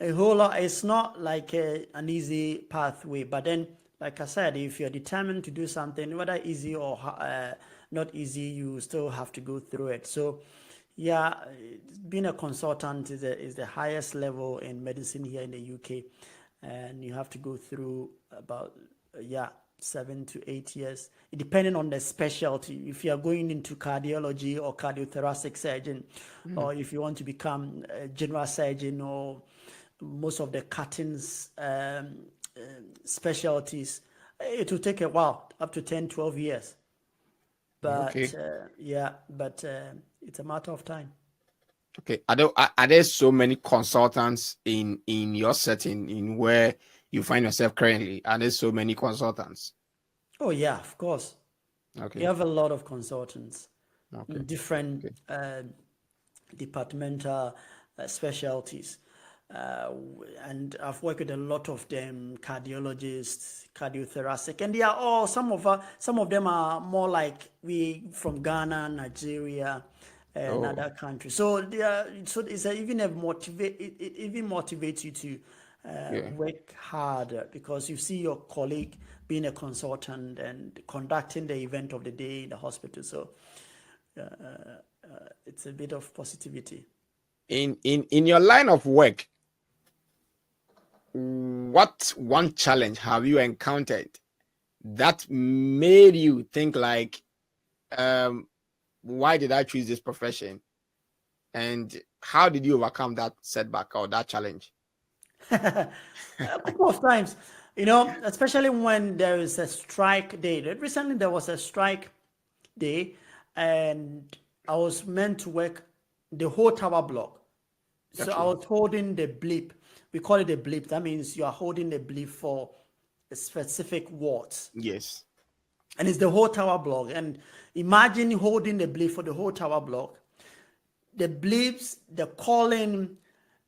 a whole lot. It's not like an easy pathway. But then, like I said, if you're determined to do something, whether easy or not easy, you still have to go through it. So yeah, being a consultant is the highest level in medicine here in the UK, and you have to go through about 7 to 8 years, depending on the specialty. If you are going into cardiology or cardiothoracic surgeon, or if you want to become a general surgeon or most of the cuttings specialties, it will take a while, up to 10, 12 years. But it's a matter of time. Okay. Are there so many consultants in your setting, in where you find yourself currently? Are there so many consultants? Oh yeah, of course. Okay. You have a lot of consultants, different departmental specialties. And I've worked with a lot of them, cardiologists, cardiothoracic, and they are all, some of them are more like we from Ghana, Nigeria, and other countries. So it even motivates you to work harder, because you see your colleague being a consultant and conducting the event of the day in the hospital. So it's a bit of positivity. In your line of work, what one challenge have you encountered that made you think like, why did I choose this profession? And how did you overcome that setback or that challenge? A couple of times, especially when there is a strike day. Recently, there was a strike day, and I was meant to work the whole tower block. So I Okay. was holding the bleep. We call it a bleep. That means you are holding the bleep for a specific wards. Yes. And it's the whole tower block. And imagine holding the bleep for the whole tower block. The bleeps, the calling,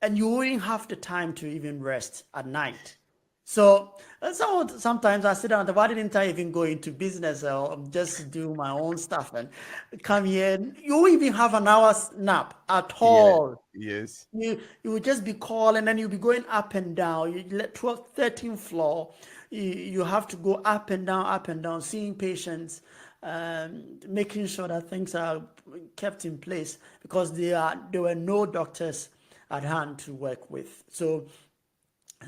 and you wouldn't have the time to even rest at night. So sometimes I sit down, why didn't I even go into business or just do my own stuff and come here? You won't even have an hour's nap at Yeah. all. Yes. You would just be calling and you'll be going up and down. You let 12th, 13th floor. You have to go up and down, seeing patients, making sure that things are kept in place because there were no doctors at hand to work with. So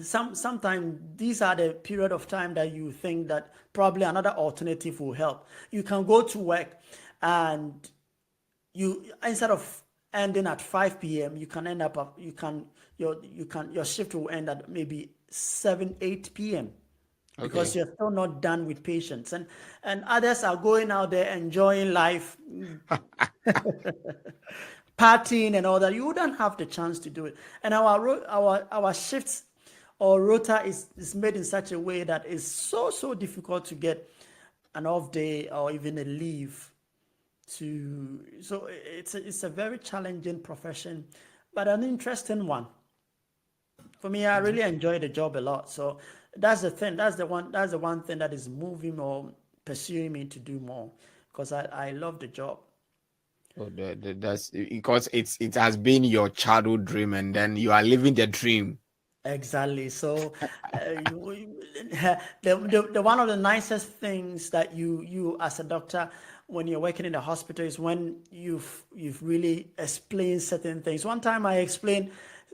sometimes these are the period of time that you think that probably another alternative will help. You can go to work and you, instead of ending at 5 p.m., you can end up your shift will end at maybe 7 8 p.m. because Okay. you're still not done with patients, and others are going out there enjoying life, partying and all that. You wouldn't have the chance to do it. And our shifts or rota is made in such a way that it's so difficult to get an off day or even a leave so it's a very challenging profession, but an interesting one. For me, I really enjoy the job a lot. So that's the thing. That's the one thing that is moving or pursuing me to do more because I love the job. Oh, that's because it has been your childhood dream, and then you are living the dream. Exactly. So, the one of the nicest things that you as a doctor, when you're working in the hospital, is when you've really explained certain things. One time, I explained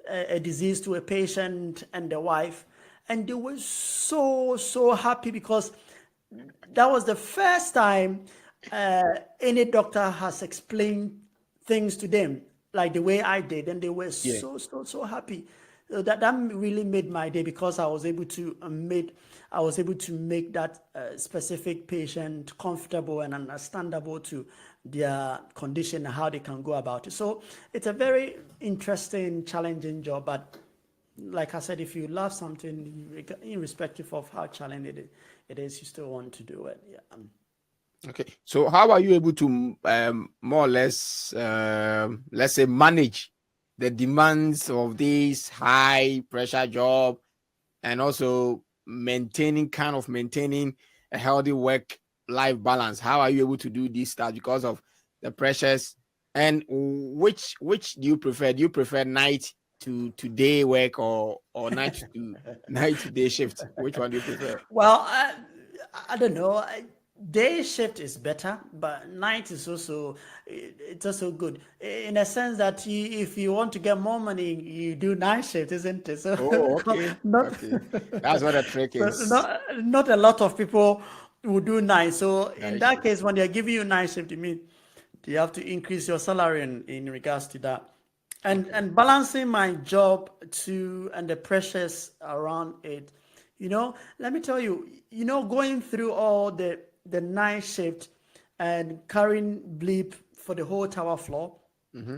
a disease to a patient and the wife, and they were so happy because that was the first time any doctor has explained things to them like the way I did, and they were Yeah. so happy. So that really made my day because I was able to make that specific patient comfortable and understandable to their condition and how they can go about it. So it's a very interesting, challenging job, but like I said, if you love something, irrespective of how challenging it is, you still want to do it. Yeah. Okay. So how are you able to more or less let's say manage the demands of this high pressure job and also maintaining a healthy work life balance? How are you able to do this stuff because of the pressures? And which do you prefer? Do you prefer night to day work or night to day shift? Which one do you prefer? Well, I don't know. Day shift is better, but night is it's also good in a sense that if you want to get more money, you do night shift, isn't it? So Oh, okay. not Okay. That's what the trick so is. not a lot of people will do night. So in Night that shift. case, when they're giving you night shift, you mean you have to increase your salary in regards to that. Okay. And balancing my job to and the pressures around it, let me tell you, going through all the night shift and carrying bleep for the whole tower floor. Mm-hmm.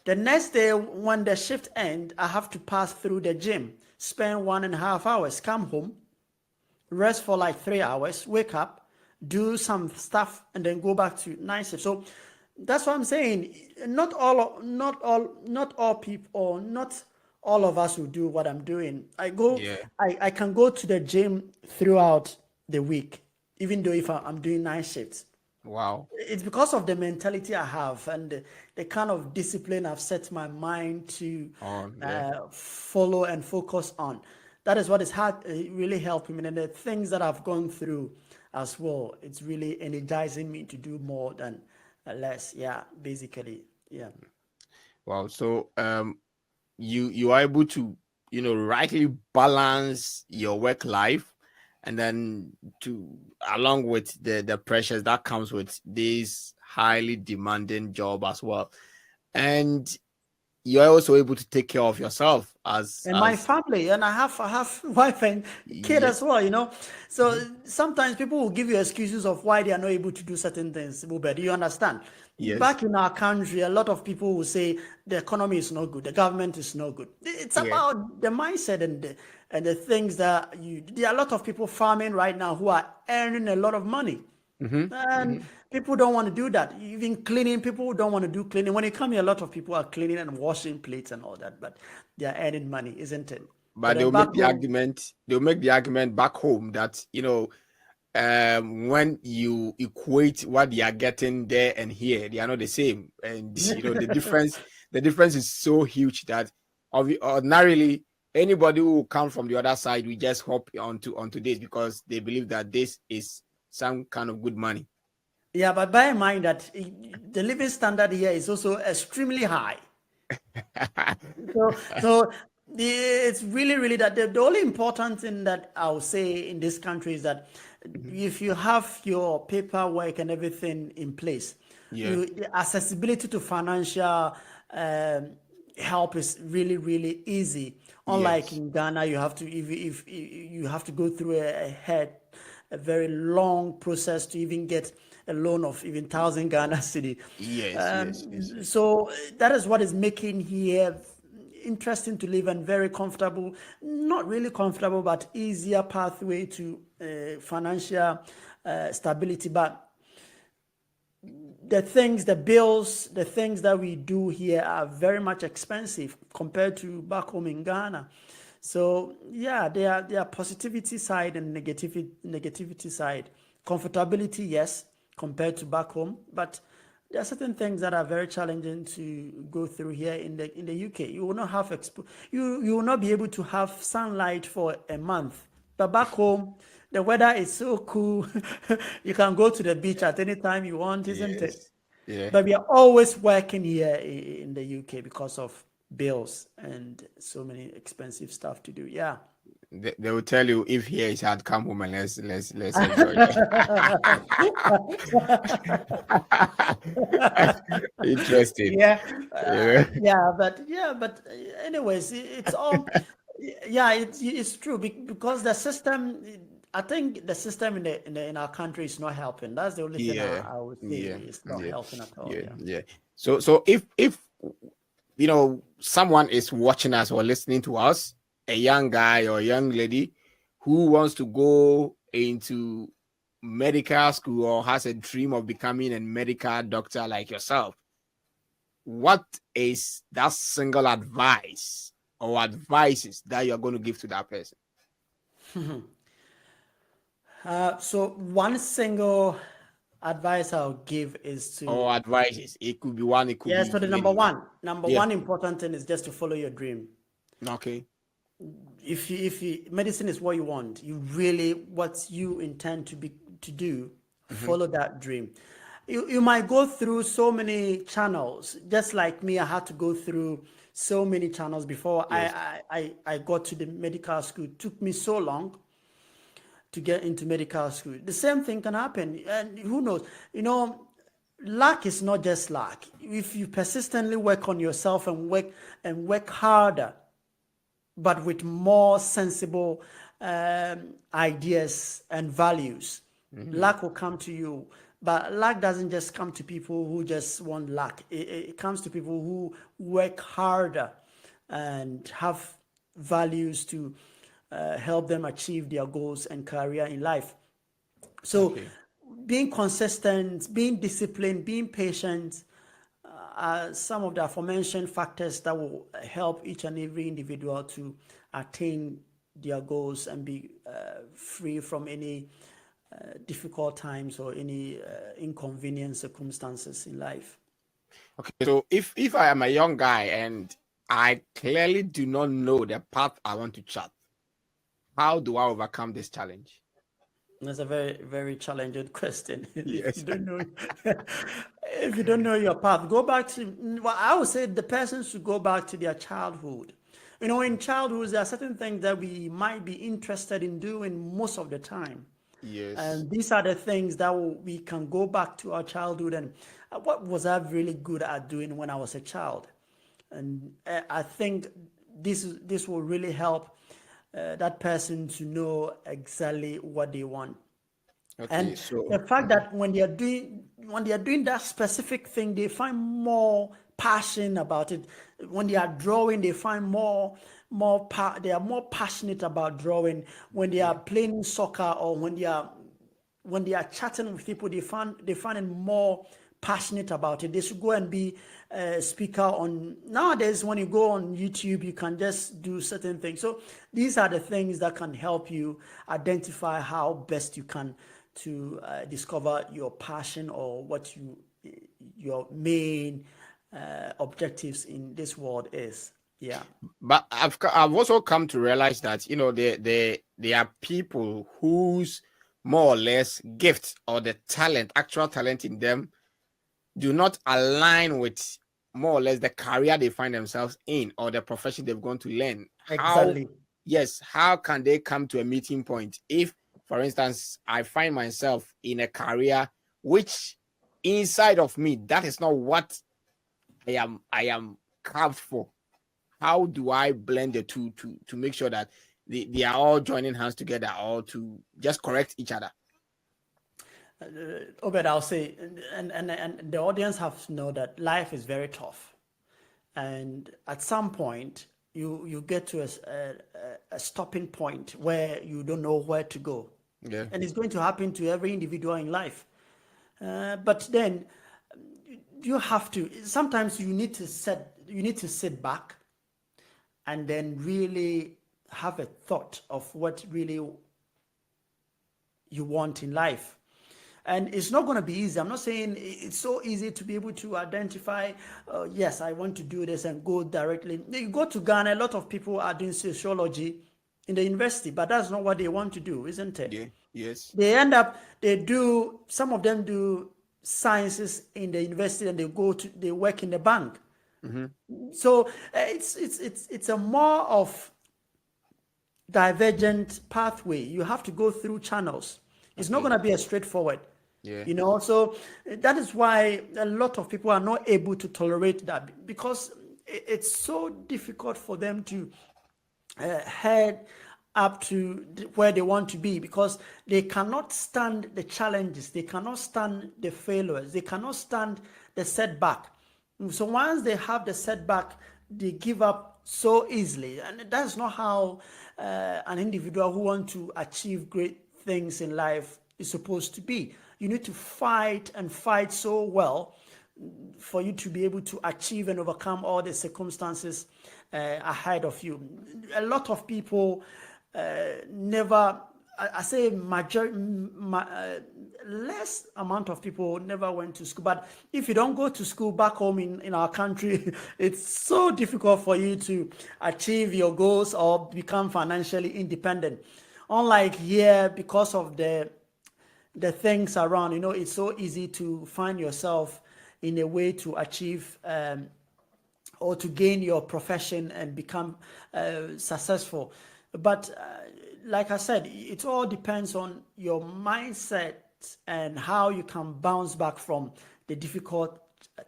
The next day, when the shift ends, I have to pass through the gym, spend 1.5 hours, come home, rest for like 3 hours, wake up, do some stuff, and then go back to night shift. So that's what I'm saying. Not all people, or not all of us will do what I'm doing. Yeah. I can go to the gym throughout the week, even though if I'm doing night shifts. Wow. It's because of the mentality I have and the kind of discipline I've set my mind to On, yeah. follow and focus on. That is what is really helping me. And the things that I've gone through as well, it's really energizing me to do more than less. Yeah, basically. Yeah. Wow. So you are able to rightly balance your work life, and then to along with the pressures that comes with this highly demanding job as well. And you're also able to take care of yourself and my family, and I have wife and kid yeah. as well, you know. So Mhm. sometimes people will give you excuses of why they are not able to do certain things. But do you understand? Yes. Back in our country, a lot of people will say the economy is not good, the government is not good. It's Yeah. about the mindset and the things that you. There are a lot of people farming right now who are earning a lot of money. Hmm. And Hmm. people don't want to do that. Even cleaning, people don't want to do cleaning. When you come here, a lot of people are cleaning and washing plates and all that, but they are earning money, isn't it? But But then they'll back make the home, argument. They'll make the argument back home that when you equate what they are getting there and here, they are not the same, and the difference is so huge that ordinarily anybody who will come from the other side will just hop onto this because they believe that this is some kind of good money. yeah, but bear in mind that the living standard here is also extremely high. So it's really, really that the only important thing that I'll say in this country is that Mhm. if you have your paperwork and everything in place, Yeah. the accessibility to financial um, help is really, really easy. Unlike Yes. in Ghana, you have to if you have to go through a very long process to even get a loan of even 1,000 Ghana city. Yes. Yes. Yes. Yes. So that is what is making here interesting to live and very comfortable. Not really comfortable, but easier pathway to financial stability. But the things, the bills, the things that we do here are very much expensive compared to back home in Ghana. So yeah, there are positivity side and negativity side. Comfortability, yes, compared to back home, but there are certain things that are very challenging to go through here in the UK. You will not have you will not be able to have sunlight for a month. But back home, the weather is so cool. You can go to the beach at any time you want, isn't it? Yes. Yeah. But we are always working here in the UK because of bills and so many expensive stuff to do. Yeah. They will tell you if here is hard, come home and let's enjoy. Interesting. Yeah, Yeah. but anyways, it's all yeah, it's true because the system. I think the system in our country is not helping. That's the only thing Yeah. I would say Yeah. it's not Yeah. helping at all. Yeah. Yeah. Yeah. So if someone is watching us or listening to us, a young guy or a young lady who wants to go into medical school or has a dream of becoming a medical doctor like yourself, what is that single advice or advices that you're going to give to that person? So one single advice I'll give is Or to advices? It could be one, it could yeah. be So the many. number Yeah. one important thing is just to follow your dream. Okay. If medicine is what you want, you really what you intend to do, Mm-hmm. follow that dream. You might go through so many channels, just like me. I had to go through so many channels before Yes. I got to the medical school. It took me so long to get into medical school. The same thing can happen, and who knows? Luck is not just luck. If you persistently work on yourself and work harder, but with more sensible ideas and values, Mm-hmm. luck will come to you. But luck doesn't just come to people who just want luck. It comes to people who work harder and have values to help them achieve their goals and career in life. So, Okay. being consistent, being disciplined, being patient are some of the aforementioned factors that will help each and every individual to attain their goals and be free from any difficult times or any inconvenient circumstances in life. Okay. So if I am a young guy and I clearly do not know the path I want to chart, how do I overcome this challenge? That's a very, very challenging question. If you Yes. don't know, if you don't know your path, go back to. Well, I would say the person should go back to their childhood. In childhood, there are certain things that we might be interested in doing most of the time. Yes. And these are the things that we can go back to our childhood and what was I really good at doing when I was a child? And I think this will really help that person to know exactly what they want. Okay, And so the fact that when they are doing that specific thing, they find more passion about it. When they are drawing, they find they are more passionate about drawing. When they are yeah. playing soccer, or when they are chatting with people, they find it more passionate about it. They should go and be a speaker on. Nowadays, when you go on YouTube, you can just do certain things. So these are the things that can help you identify how best you can to discover your passion, or what your main objectives in this world is. Yeah. But I've also come to realize that, you know, there are people whose more or less gift or the talent, actual talent in them, do not align with more or less the career they find themselves in or the profession they've gone to learn. How, Exactly. yes, how can they come to a meeting point if, for instance, I find myself in a career which inside of me, that is not what I am carved for? How do I blend the two to make sure that they are all joining hands together, or to just correct each other? Obed, I'll say, and the audience have to know that life is very tough, and at some point you get to a stopping point where you don't know where to go, Yeah. and it's going to happen to every individual in life. But then you have to. Sometimes you need to sit back and then really have a thought of what really you want in life. And it's not going to be easy. I'm not saying it's so easy to be able to identify, yes, I want to do this and go directly. You go to Ghana, a lot of people are doing sociology in the university, but that's not what they want to do, isn't it? Yeah. Yes. They end up, some of them do sciences in the university, and they work in the bank. Mm-hmm. So it's a more of divergent pathway. You have to go through channels. It's not Okay. going to be a straightforward. Yeah. So that is why a lot of people are not able to tolerate that, because it's so difficult for them to head up to where they want to be, because they cannot stand the challenges, they cannot stand the failures, they cannot stand the setback. So once they have the setback, they give up so easily, and that's not how an individual who wants to achieve great things in life is supposed to be. You need to fight and fight so well for you to be able to achieve and overcome all the circumstances ahead of you. A lot of people never, I say less amount of people never went to school. But if you don't go to school back home in our country, it's so difficult for you to achieve your goals or become financially independent. Unlike here, because of the things around, it's so easy to find yourself in a way to achieve or to gain your profession and become successful. But like I said, it all depends on your mindset and how you can bounce back from the difficult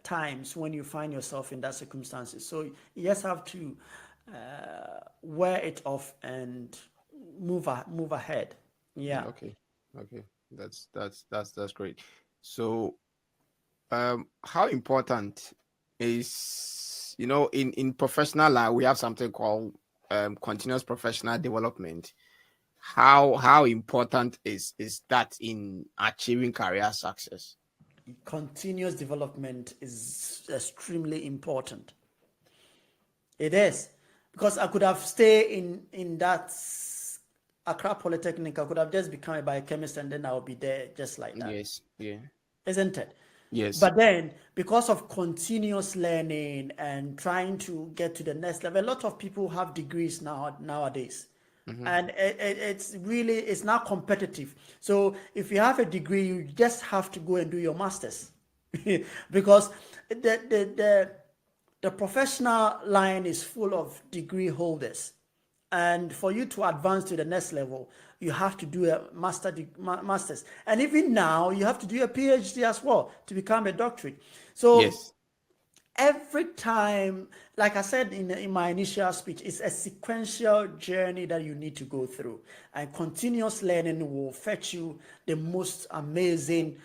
times when you find yourself in that circumstances. So you just have to wear it off and move ahead. Yeah. Okay. Okay. That's great. So, how important is, in professional life, we have something called continuous professional development. How important is that in achieving career success? Continuous development is extremely important. It is, because I could have stayed in that Accra Polytechnic. I could have just become a biochemist, and then I'll be there just like that, Yes. Yeah. isn't it? Yes. But then, because of continuous learning and trying to get to the next level, a lot of people have degrees nowadays. Mm-hmm. And it's not competitive. So if you have a degree, you just have to go and do your masters, because the professional line is full of degree holders. And for you to advance to the next level, you have to do a master's. And even now, you have to do a PhD as well to become a doctorate. So Yes. every time, like I said in my initial speech, it's a sequential journey that you need to go through, and continuous learning will fetch you the most amazing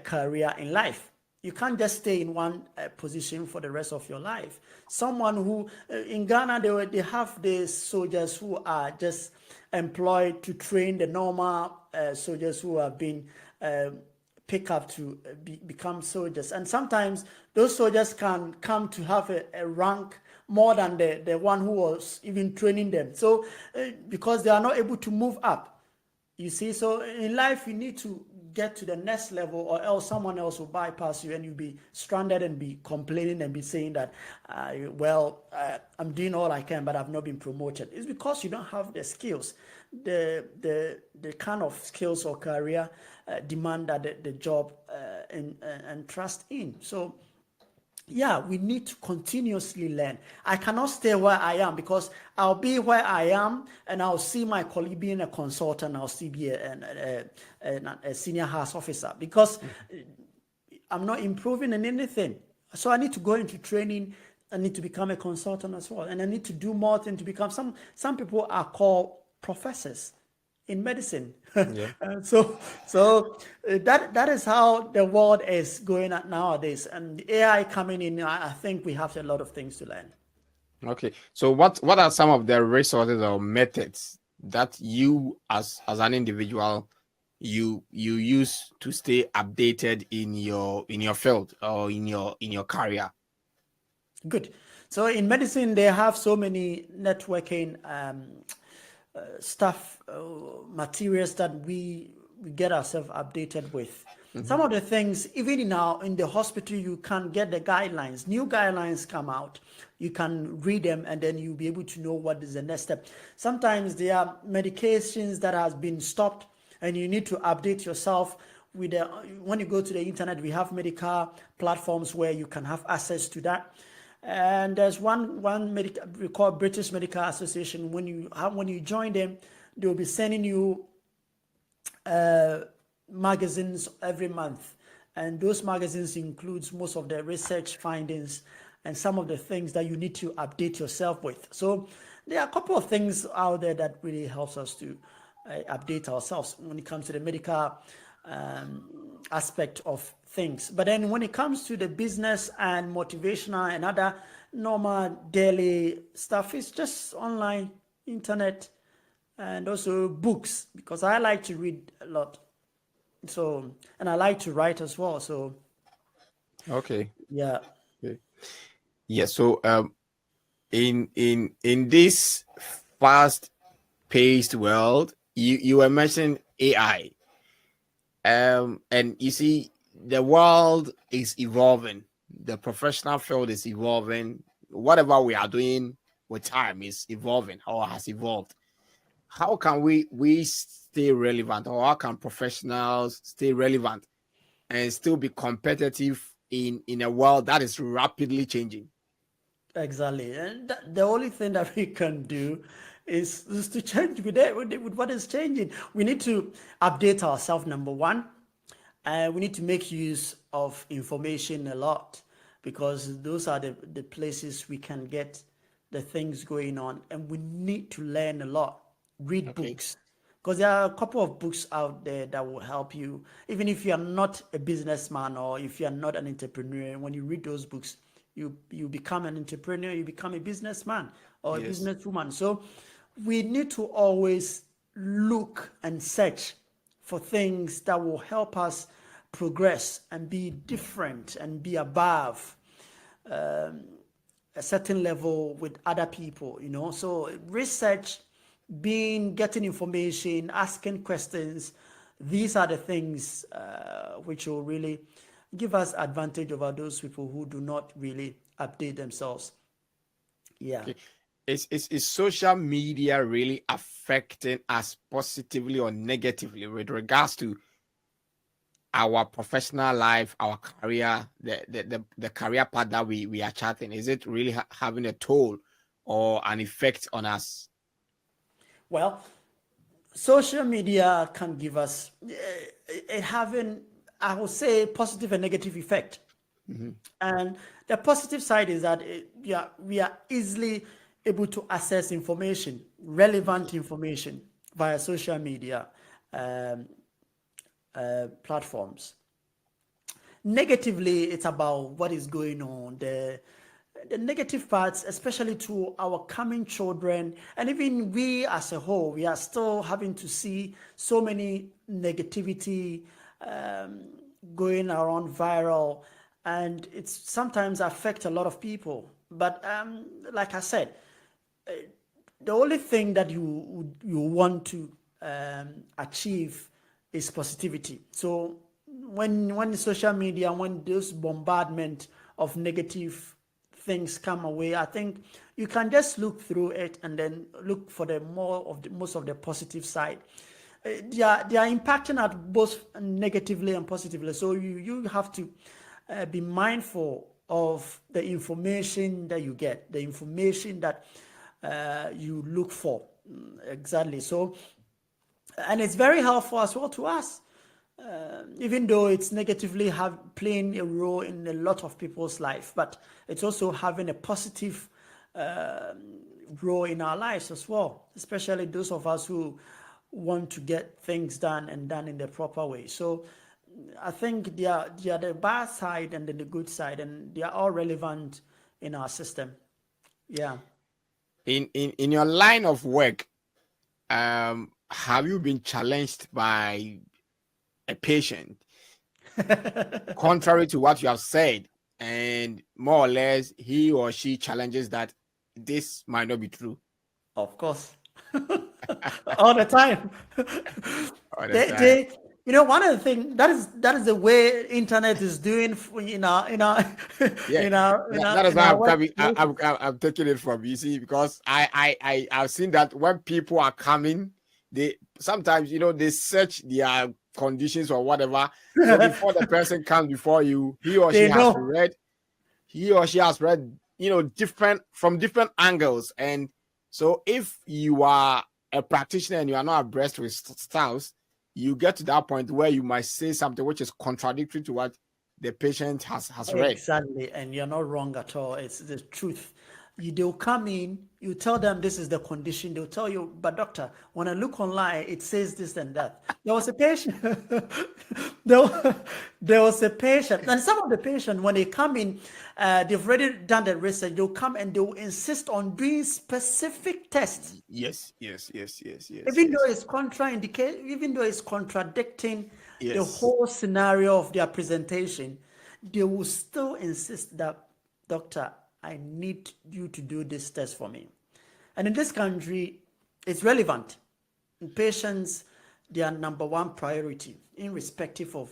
career in life. You can't just stay in one position for the rest of your life. Someone who in Ghana, they have the soldiers who are just employed to train the normal soldiers who have been pick up to become soldiers. And sometimes those soldiers can come to have a rank more than the one who was even training them. So because they are not able to move up, you see. So in life, you need to get to the next level, or else someone else will bypass you and you'll be stranded and be complaining and be saying that, I'm doing all I can, but I've not been promoted. It's because you don't have the skills, the kind of skills or career demand that the job and trust in. So yeah, we need to continuously learn. I cannot stay where I am, because I'll be where I am and I'll see my colleague being a consultant, I'll see be a senior house officer, because I'm not improving in anything. So I need to go into training. I need to become a consultant as well, and I need to do more things to become some people are called professors in medicine. Yeah. So that is how the world is going at nowadays, and AI coming in, I think we have a lot of things to learn. Okay. So what are some of the resources or methods that you as an individual you use to stay updated in your field or in your career? Good. So in medicine, they have so many networking stuff, materials that we get ourselves updated with. Some of the things, even in the hospital, you can get the guidelines. New guidelines come out. You can read them, and then you'll be able to know what is the next step. Sometimes there are medications that has been stopped, and you need to update yourself with when you go to the internet. We have medical platforms where you can have access to that. And there's one we call British Medical Association. When you join them, they will be sending you magazines every month, and those magazines includes most of the research findings and some of the things that you need to update yourself with. So there are a couple of things out there that really helps us to update ourselves when it comes to the medical aspect of things. But then when it comes to the business and motivational and other normal daily stuff, it's just online, internet, and also books, because I like to read a lot. So, and I like to write as well. So Okay. yeah. Okay. Yeah. So in this fast-paced world, you were mentioning AI. And you see, the world is evolving. The professional field is evolving. Whatever we are doing with time is evolving or has evolved. How can we stay relevant, or how can professionals stay relevant and still be competitive in a world that is rapidly changing? Exactly. And the only thing that we can do is to change with it, with what is changing. We need to update ourselves, number one. And we need to make use of information a lot, because those are the places we can get the things going on. And we need to learn a lot. Read books, because there are a couple of books out there that will help you, even if you are not a businessman or if you are not an entrepreneur. When you read those books, you become an entrepreneur, you become a businessman or a businesswoman. So we need to always look and search for things that will help us progress and be different and be above a certain level with other people, So research, getting information, asking questions, these are the things which will really give us advantage over those people who do not really update themselves. Yeah. Okay. Is social media really affecting us positively or negatively with regards to our professional life, our career, the career path that we are charting? Is it really having a toll or an effect on us? Well, social media can give us having, I would say, positive and negative effect. And the positive side is that we are easily able to access information, relevant information via social media platforms. Negatively, it's about what is going on, the negative parts, especially to our coming children, and even we as a whole, we are still having to see so many negativity going around viral, and it's sometimes affect a lot of people. But like I said, the only thing that you want to achieve is positivity. So when social media, when those bombardment of negative things come away, I think you can just look through it and then look for the most of the positive side. They are impacting at both negatively and positively. So you have to be mindful of the information that you get, the information that you look for. Exactly. So, and it's very helpful as well to us. Even though it's negatively playing a role in a lot of people's life, but it's also having a positive role in our lives as well, especially those of us who want to get things done and done in the proper way. So I think they are the bad side and then the good side, and they are all relevant in our system. Yeah. In your line of work, have you been challenged by a patient contrary to what you have said, and more or less he or she challenges that this might not be true? Of course. All the time. All the time. One of the things that is the way internet is doing in our that is why I'm taking it from, you see, because I've seen that when people are coming, they sometimes they search their conditions or whatever. So before the person comes before you, he or she has read different angles. And so if you are a practitioner and you are not abreast with styles, you get to that point where you might say something which is contradictory to what the patient has read. Exactly, and you're not wrong at all. It's the truth. They'll come in, you tell them this is the condition. They'll tell you, but doctor, when I look online, it says this and that. There was a patient. there was a patient, and some of the patients, when they come in, they've already done the research. They'll come and they'll insist on doing specific tests. Yes. Even though it's contraindicated, even though it's contradicting the whole scenario of their presentation, they will still insist that, doctor, I need you to do this test for me. And in this country, it's relevant. Patients, they are number one priority, irrespective of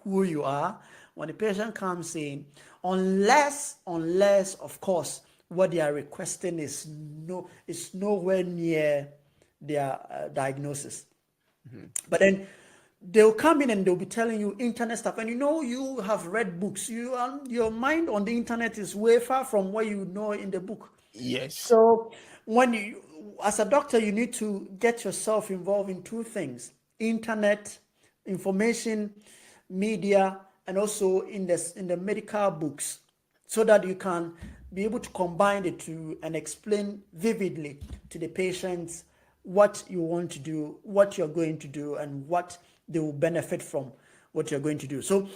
who you are. When the patient comes in, unless of course, what they are requesting is nowhere near their diagnosis. But then they'll come in and they'll be telling you internet stuff, and you have read books. Your mind on the internet is way far from what you know in the book. Yes. So when you, as a doctor, you need to get yourself involved in two things: internet, information, media, and also in the medical books, so that you can be able to combine the two and explain vividly to the patients what you want to do, what you're going to do, and what they will benefit from what you're going to do. So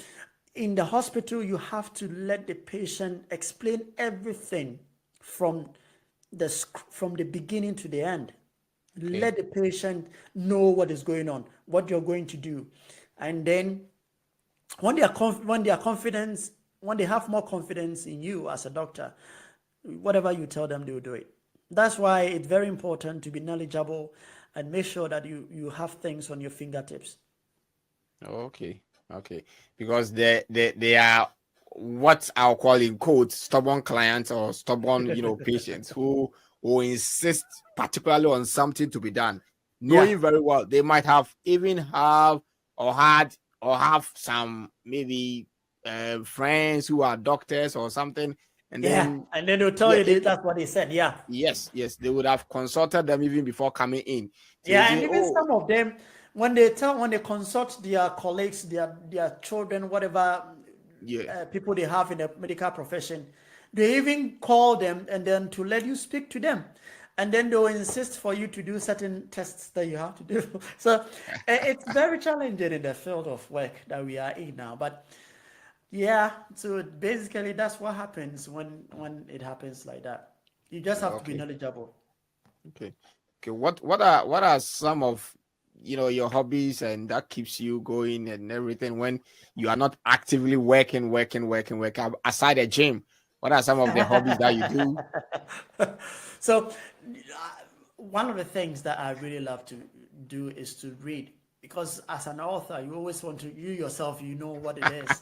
in the hospital, you have to let the patient explain everything from the beginning to the end. Okay. Let the patient know what is going on, what you're going to do. And then when they have more confidence in you as a doctor, whatever you tell them, they will do it. That's why it's very important to be knowledgeable and make sure that you have things on your fingertips. Okay. Because they are what I'll call in quotes stubborn clients or stubborn patients who insist particularly on something to be done, knowing very well they might have some maybe friends who are doctors or something, and then they'll tell you that's what they said. Yes, they would have consulted them even before coming in. And even some of them, when they consult their colleagues, their children, whatever, people they have in the medical profession. They even call them and then to let you speak to them. And then they'll insist for you to do certain tests that you have to do. So it's very challenging in the field of work that we are in now. But yeah, so basically that's what happens when it happens like that. You just have to be knowledgeable. Okay. What are some of your hobbies and that keeps you going and everything when you are not actively working aside the gym? What are some of the hobbies that you do? So one of the things that I really love to do is to read, because as an author, you always want to, you yourself, you know what it is.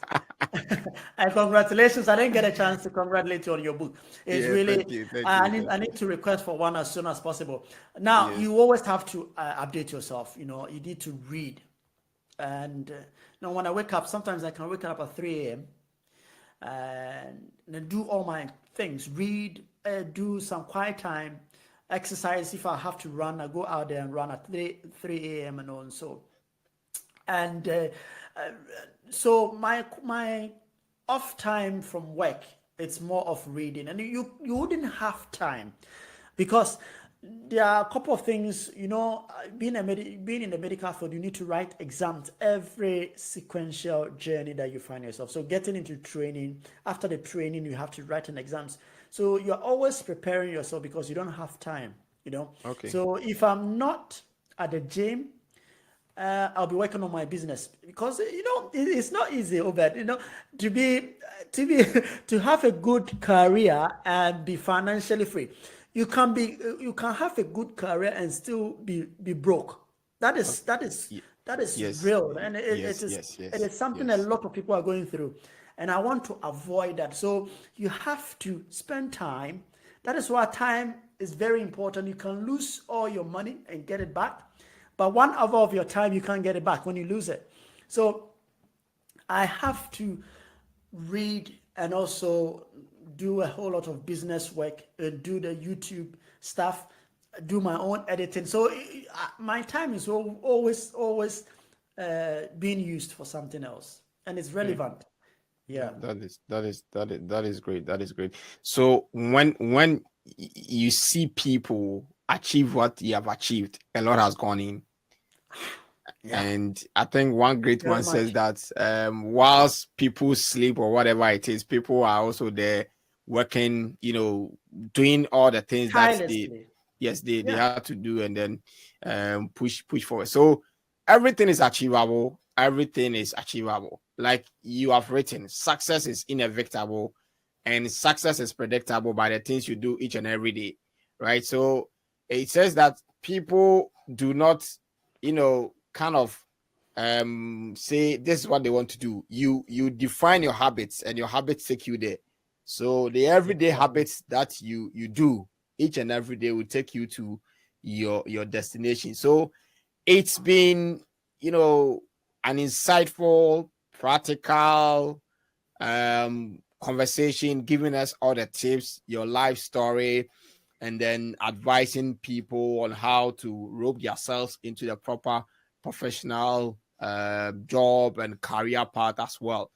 And congratulations, I didn't get a chance to congratulate you on your book. It's really, I need to request for one as soon as possible. Now, you always have to update yourself. You need to read. And now when I wake up, sometimes I can wake up at 3 a.m. and then do all my things, read, do some quiet time, exercise. If I have to run, I go out there and run at 3 a.m. and on. So my off time from work, it's more of reading, and you wouldn't have time because there are a couple of things. Being in the medical field, you need to write exams every sequential journey that you find yourself. So getting into training, after the training, you have to write an exams. So you're always preparing yourself because you don't have time. Okay. So if I'm not at the gym, I'll be working on my business because it's not easy, Obed. To have a good career and be financially free. You can have a good career and still be broke. That is real, and it is something a lot of people are going through, and I want to avoid that. So you have to spend time. That is why time is very important. You can lose all your money and get it back, but 1 hour of your time you can't get it back when you lose it. So I have to read and also do a whole lot of business work, do the YouTube stuff, do my own editing. So my time is always being used for something else, and it's relevant. Yeah. That is great. That is great. So when you see people achieve what you have achieved, a lot has gone in. Yeah. And I think one great one says that whilst people sleep or whatever it is, people are also there working, doing all the things that they have to do, and then push forward. So everything is achievable. Everything is achievable. Like you have written, success is inevitable and success is predictable by the things you do each and every day, right? So it says that people do not, kind of say this is what they want to do. You define your habits and your habits take you there. So the everyday habits that you do each and every day will take you to your destination. So it's been, an insightful, practical conversation, giving us all the tips, your life story, and then advising people on how to rope themselves into the proper professional job and career path as well.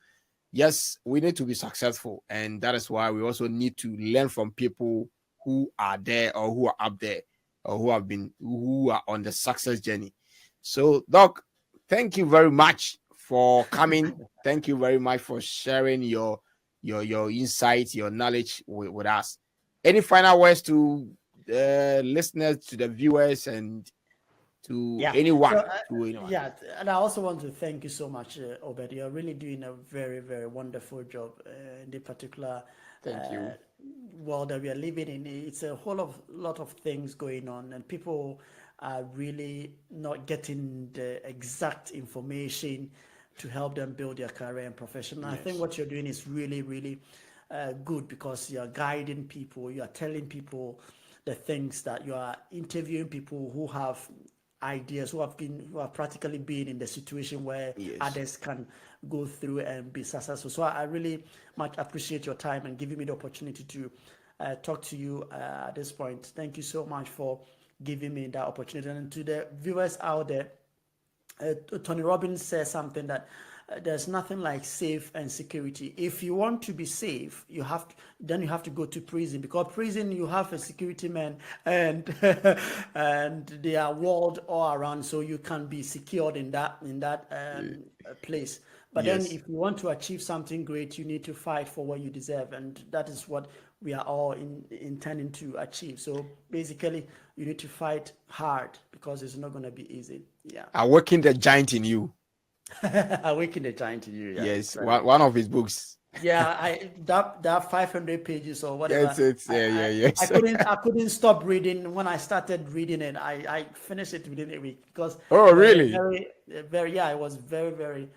Yes, we need to be successful, and that is why we also need to learn from people who are there or who are up there or who are on the success journey. So, Doc, thank you very much for coming. Thank you very much for sharing your insights, your knowledge with us. Any final words to the listeners, to the viewers, and to anyone? Yeah, and I also want to thank you so much, Obed. You're really doing a very, very wonderful job in the particular world that we are living in. It's a lot of things going on, and people are really not getting the exact information to help them build their career and profession. I think what you're doing is really, really good, because you're guiding people, you are telling people the things, that you are interviewing people who have ideas, who have practically been in the situation where others can go through and be successful. So I really much appreciate your time and giving me the opportunity to talk to you at this point. Thank you so much for giving me that opportunity. And to the viewers out there, Tony Robbins says something that there's nothing like safe and security. If you want to be safe, you have to go to prison, because prison you have a security man and and they are walled all around, so you can be secured in that place. But then Yes. if you want to achieve something great, you need to fight for what you deserve, and that is what we are all intending to achieve. So basically, you need to fight hard because it's not going to be easy. Yeah. Awaken the giant in you. Awaken the giant in you. Yeah, Yes, exactly. one of his books. Yeah, that 500 pages or whatever. Yes, yes. I couldn't stop reading. When I started reading it, I finished it within a week, because Oh, it was really? it was very, very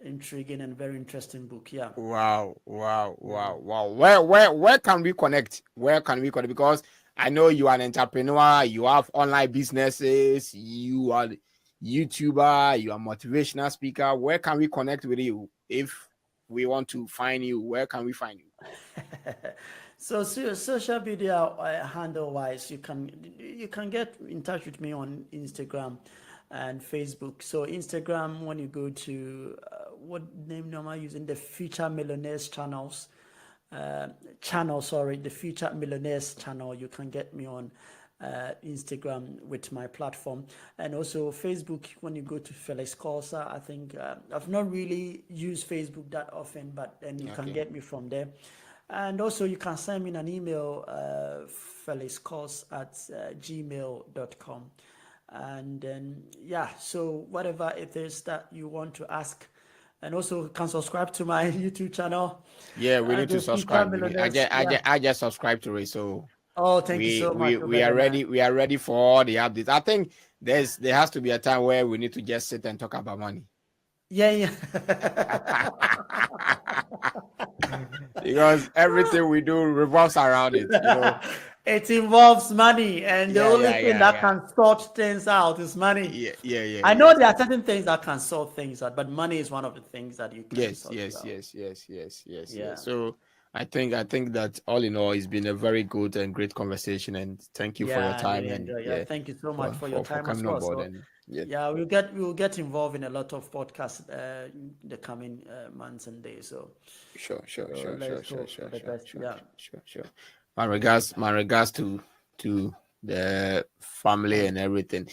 intriguing and very interesting book. Yeah. Wow. Where can we connect? Where can we connect? Because I know you are an entrepreneur, you have online businesses, you are YouTuber, you are motivational speaker. Where can we connect with you? If we want to find you, where can we find you? So social media handle wise, you can get in touch with me on Instagram and Facebook. So Instagram, when you go to what name am I using? The Future Millionaires channels. The Future Millionaires channel. You can get me on Instagram with my platform, and also Facebook. When you go to Felix Korsah, I think I've not really used Facebook that often, but then you can get me from there. And also you can send me an email, felixkors@gmail.com. And then, so whatever it is that you want to ask. And also you can subscribe to my YouTube channel. Yeah, we need to The Future subscribe. Millionaires. I just subscribed to it, so Oh, thank you so much. we are ready. We are ready for all the updates. I think there has to be a time where we need to just sit and talk about money. Yeah. Because everything we do revolves around it. It involves money, and the only thing that can sort things out is money. Yeah. I know there are certain things that can sort things out, but money is one of the things that you can sort out. Yes. So I think that all in all, it's been a very good and great conversation, and thank you for your time. Really enjoy. Thank you so much for your time as well. So, we'll get involved in a lot of podcasts in the coming months and days. So sure. Yeah. My regards to the family and everything.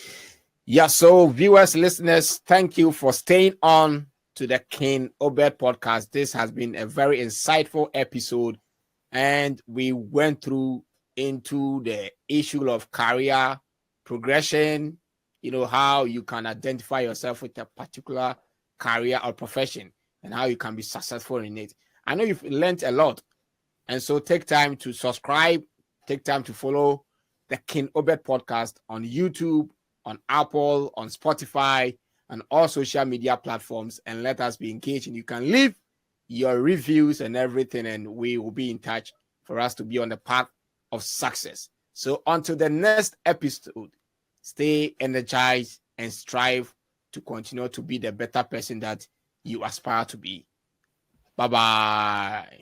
Yeah. So viewers, listeners, thank you for staying on to the King OBED podcast. This has been a very insightful episode, and we went through into the issue of career progression. How you can identify yourself with a particular career or profession and how you can be successful in it. I know you've learned a lot. And so take time to subscribe, take time to follow the King OBED podcast on YouTube, on Apple, on Spotify, and all social media platforms, and let us be engaged. And you can leave your reviews and everything, and we will be in touch for us to be on the path of success. So until the next episode, stay energized and strive to continue to be the better person that you aspire to be. Bye-bye.